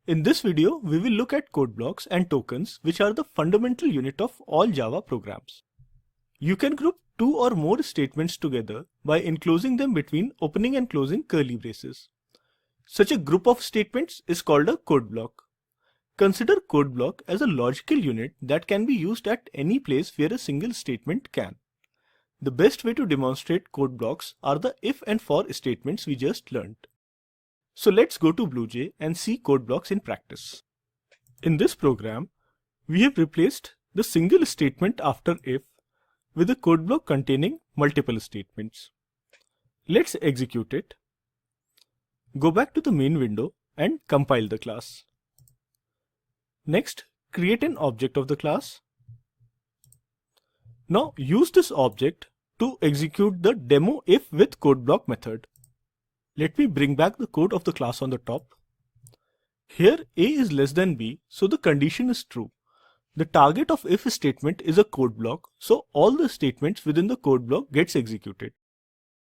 In this video, we will look at code blocks and tokens, which are the fundamental unit of all Java programs. You can group 2 or more statements together by enclosing them between opening and closing curly braces. Such a group of statements is called a code block. Consider code block as a logical unit that can be used at any place where a single statement can. The best way to demonstrate code blocks are the if and for statements we just learned. So let's go to BlueJ and see code blocks in practice. In this program, we have replaced the single statement after if with a code block containing multiple statements. Let's execute it. Go back to the main window and compile the class. Next, create an object of the class. Now use this object to execute the demo if with code block method. Let me bring back the code of the class on the top. Here A is less than B, so the condition is true. The target of if statement is a code block, so all the statements within the code block gets executed.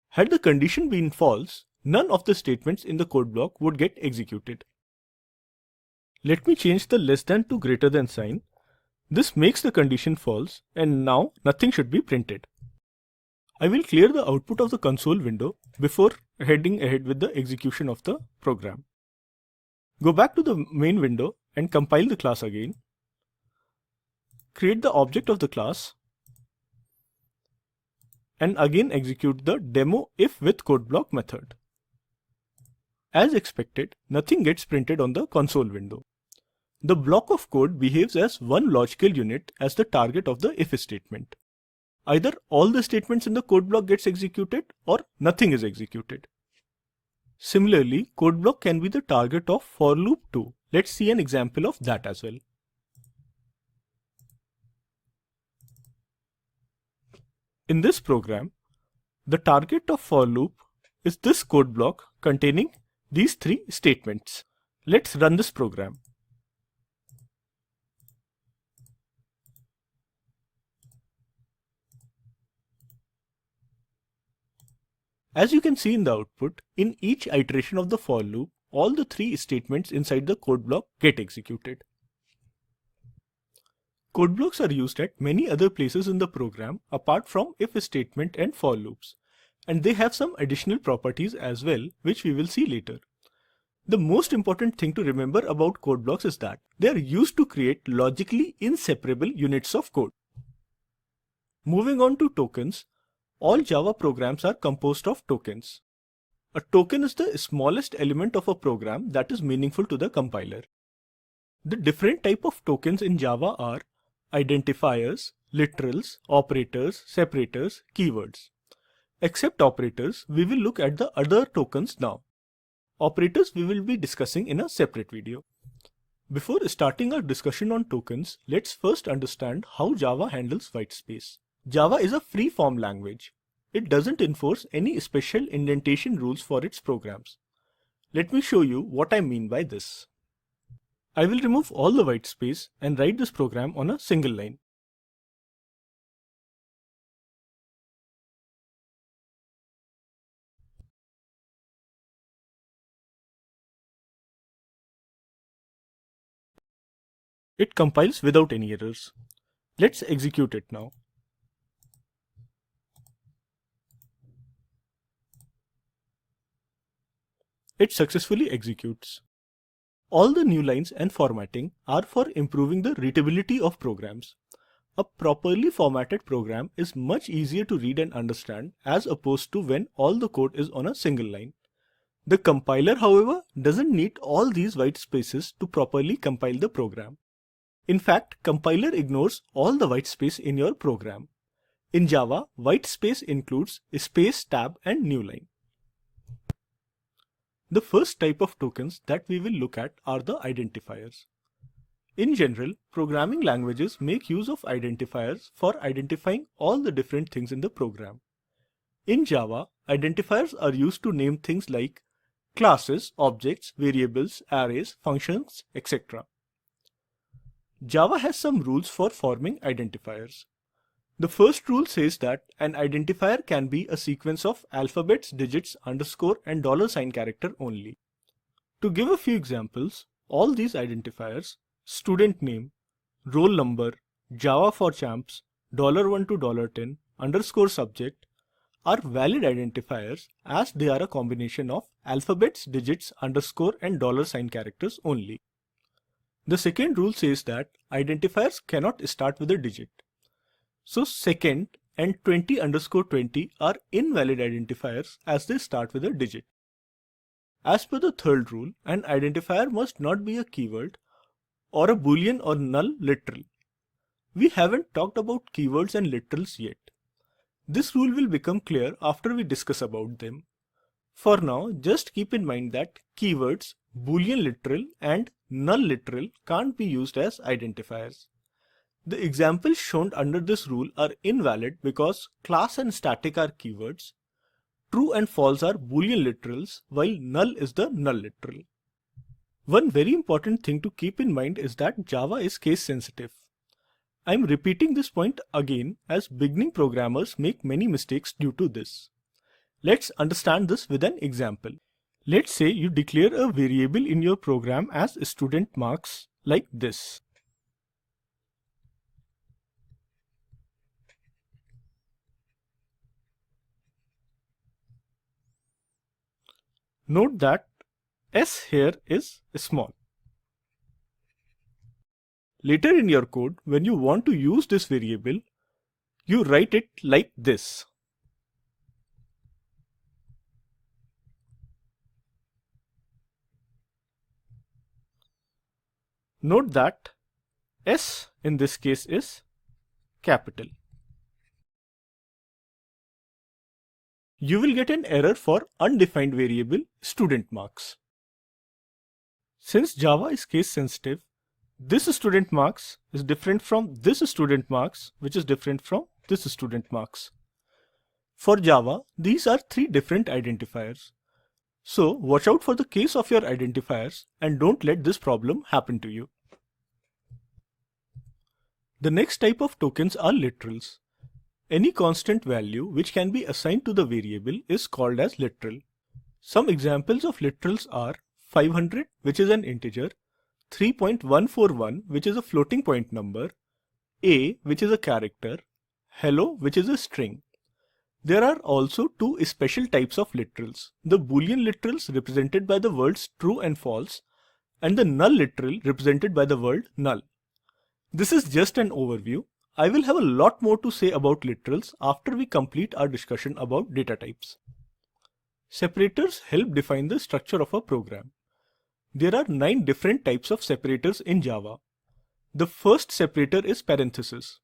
Had the condition been false, none of the statements in the code block would get executed. Let me change the less than to greater than sign. This makes the condition false and now nothing should be printed. I will clear the output of the console window before heading ahead with the execution of the program. Go back to the main window and compile the class again. Create the object of the class. and again execute the demo if with code block method. As expected, nothing gets printed on the console window. The block of code behaves as one logical unit as the target of the if statement. Either all the statements in the code block gets executed or nothing is executed. Similarly, code block can be the target of for loop too. Let's see an example of that as well. In this program, the target of for loop is this code block containing these three statements. Let's run this program. As you can see in the output, in each iteration of the for loop, all the three statements inside the code block get executed. Code blocks are used at many other places in the program apart from if statement and for loops, and they have some additional properties as well, which we will see later. The most important thing to remember about code blocks is that they are used to create logically inseparable units of code. Moving on to tokens, all Java programs are composed of tokens. A token is the smallest element of a program that is meaningful to the compiler. The different type of tokens in Java are identifiers, literals, operators, separators, keywords. Except operators, we will look at the other tokens now. Operators we will be discussing in a separate video. Before starting our discussion on tokens, let's first understand how Java handles whitespace. Java is a free-form language. It doesn't enforce any special indentation rules for its programs. Let me show you what I mean by this. I will remove all the whitespace and write this program on a single line. It compiles without any errors. Let's execute it now. It successfully executes. All the new lines and formatting are for improving the readability of programs. A properly formatted program is much easier to read and understand as opposed to when all the code is on a single line. The compiler, however, doesn't need all these white spaces to properly compile the program. In fact, compiler ignores all the white space in your program. In Java, white space includes space, tab, and new line. The first type of tokens that we will look at are the identifiers. In general, programming languages make use of identifiers for identifying all the different things in the program. In Java, identifiers are used to name things like classes, objects, variables, arrays, functions, etc. Java has some rules for forming identifiers. The first rule says that an identifier can be a sequence of alphabets, digits, underscore, and $sign character only. To give a few examples, all these identifiers, student name, roll number, Java for champs, $1 to $10, underscore subject, are valid identifiers as they are a combination of alphabets, digits, underscore, and $sign characters only. The second rule says that identifiers cannot start with a digit. So second and 20_20 are invalid identifiers as they start with a digit. As per the third rule, an identifier must not be a keyword or a boolean or null literal. We haven't talked about keywords and literals yet. This rule will become clear after we discuss about them. For now, just keep in mind that keywords, boolean literal, and null literal can't be used as identifiers. The examples shown under this rule are invalid because class and static are keywords, true and false are boolean literals, while null is the null literal. One very important thing to keep in mind is that Java is case sensitive. I am repeating this point again as beginning programmers make many mistakes due to this. Let's understand this with an example. Let's say you declare a variable in your program as student marks like this. Note that S here is small. Later in your code, when you want to use this variable, you write it like this. Note that S in this case is capital. You will get an error for undefined variable student marks. Since Java is case sensitive, this student marks is different from this student marks, which is different from this student marks. For Java, these are three different identifiers. So watch out for the case of your identifiers and don't let this problem happen to you. The next type of tokens are literals. Any constant value which can be assigned to the variable is called as literal. Some examples of literals are 500, which is an integer, 3.141, which is a floating point number, a, which is a character, hello, which is a string. There are also two special types of literals, the Boolean literals represented by the words true and false, and the null literal represented by the word null. This is just an overview. I will have a lot more to say about literals after we complete our discussion about data types. Separators help define the structure of a program. There are 9 different types of separators in Java. The first separator is parentheses.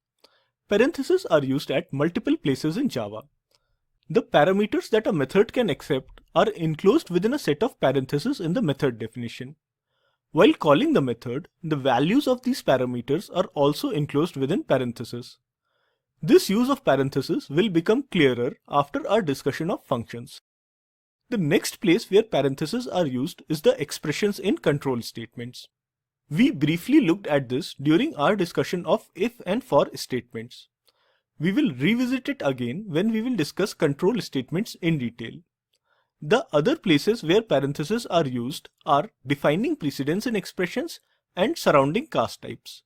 Parentheses are used at multiple places in Java. The parameters that a method can accept are enclosed within a set of parentheses in the method definition. While calling the method, the values of these parameters are also enclosed within parentheses. This use of parentheses will become clearer after our discussion of functions. The next place where parentheses are used is the expressions in control statements. We briefly looked at this during our discussion of if and for statements. We will revisit it again when we will discuss control statements in detail. The other places where parentheses are used are defining precedence in expressions and surrounding cast types.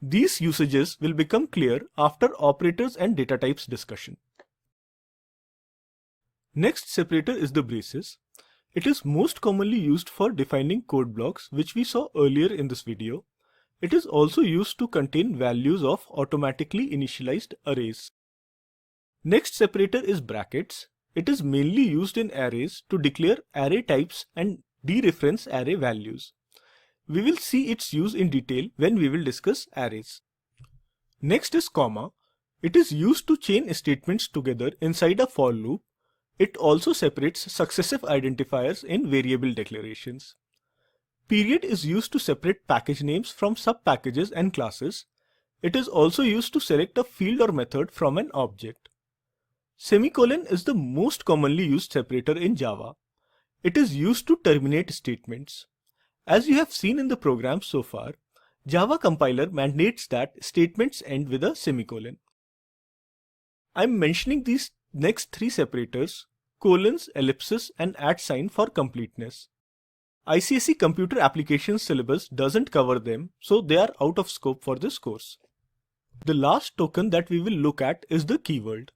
These usages will become clear after operators and data types discussion. Next separator is the braces. It is most commonly used for defining code blocks, which we saw earlier in this video. It is also used to contain values of automatically initialized arrays. Next separator is brackets. It is mainly used in arrays to declare array types and dereference array values. We will see its use in detail when we will discuss arrays. Next is comma. It is used to chain statements together inside a for loop. It also separates successive identifiers in variable declarations. Period is used to separate package names from sub-packages and classes. It is also used to select a field or method from an object. Semicolon is the most commonly used separator in Java. It is used to terminate statements. As you have seen in the program so far, Java compiler mandates that statements end with a semicolon. I am mentioning these next 3 separators, colons, ellipses, and @sign for completeness. ICSE Computer Applications syllabus doesn't cover them, so they are out of scope for this course. The last token that we will look at is the keyword.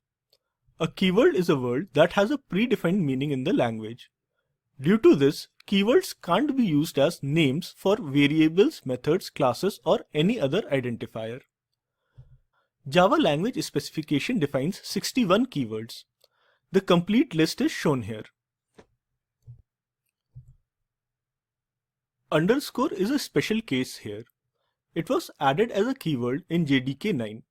A keyword is a word that has a predefined meaning in the language. Due to this, keywords can't be used as names for variables, methods, classes, or any other identifier. Java language specification defines 61 keywords. The complete list is shown here. Underscore is a special case here. It was added as a keyword in JDK 9.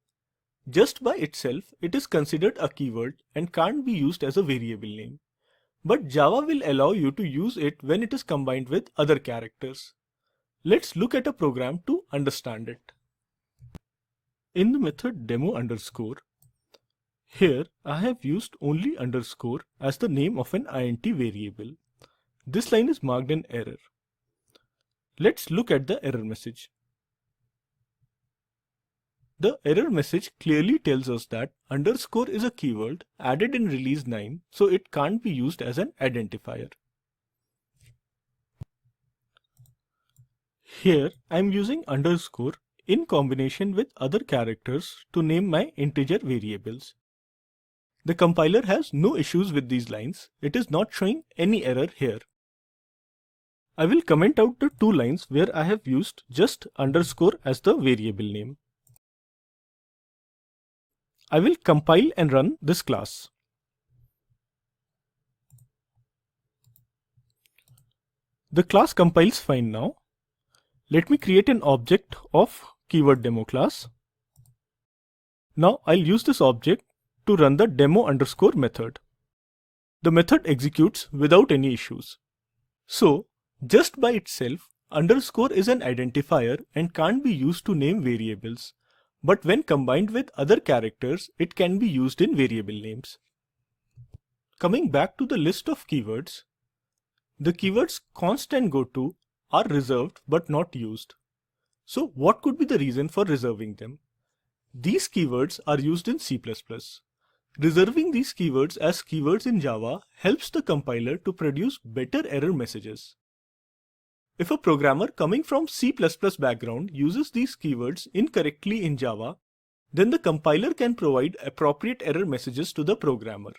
Just by itself, it is considered a keyword and can't be used as a variable name. But Java will allow you to use it when it is combined with other characters. Let's look at a program to understand it. In the method demo underscore, here I have used only underscore as the name of an int variable. This line is marked an error. Let's look at the error message. The error message clearly tells us that underscore is a keyword added in release 9, so it can't be used as an identifier. Here I am using underscore in combination with other characters to name my integer variables. The compiler has no issues with these lines. It is not showing any error here. I will comment out the 2 lines where I have used just underscore as the variable name. I will compile and run this class. The class compiles fine now. Let me create an object of keyword demo class. Now I'll use this object to run the demo underscore method. The method executes without any issues. So just by itself, underscore is an identifier and can't be used to name variables. But when combined with other characters, it can be used in variable names. Coming back to the list of keywords, the keywords const and goto are reserved but not used. So what could be the reason for reserving them? These keywords are used in C++. Reserving these keywords as keywords in Java helps the compiler to produce better error messages. If a programmer coming from C++ background uses these keywords incorrectly in Java, then the compiler can provide appropriate error messages to the programmer.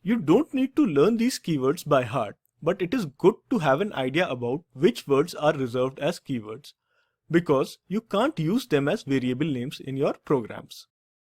You don't need to learn these keywords by heart, but it is good to have an idea about which words are reserved as keywords, because you can't use them as variable names in your programs.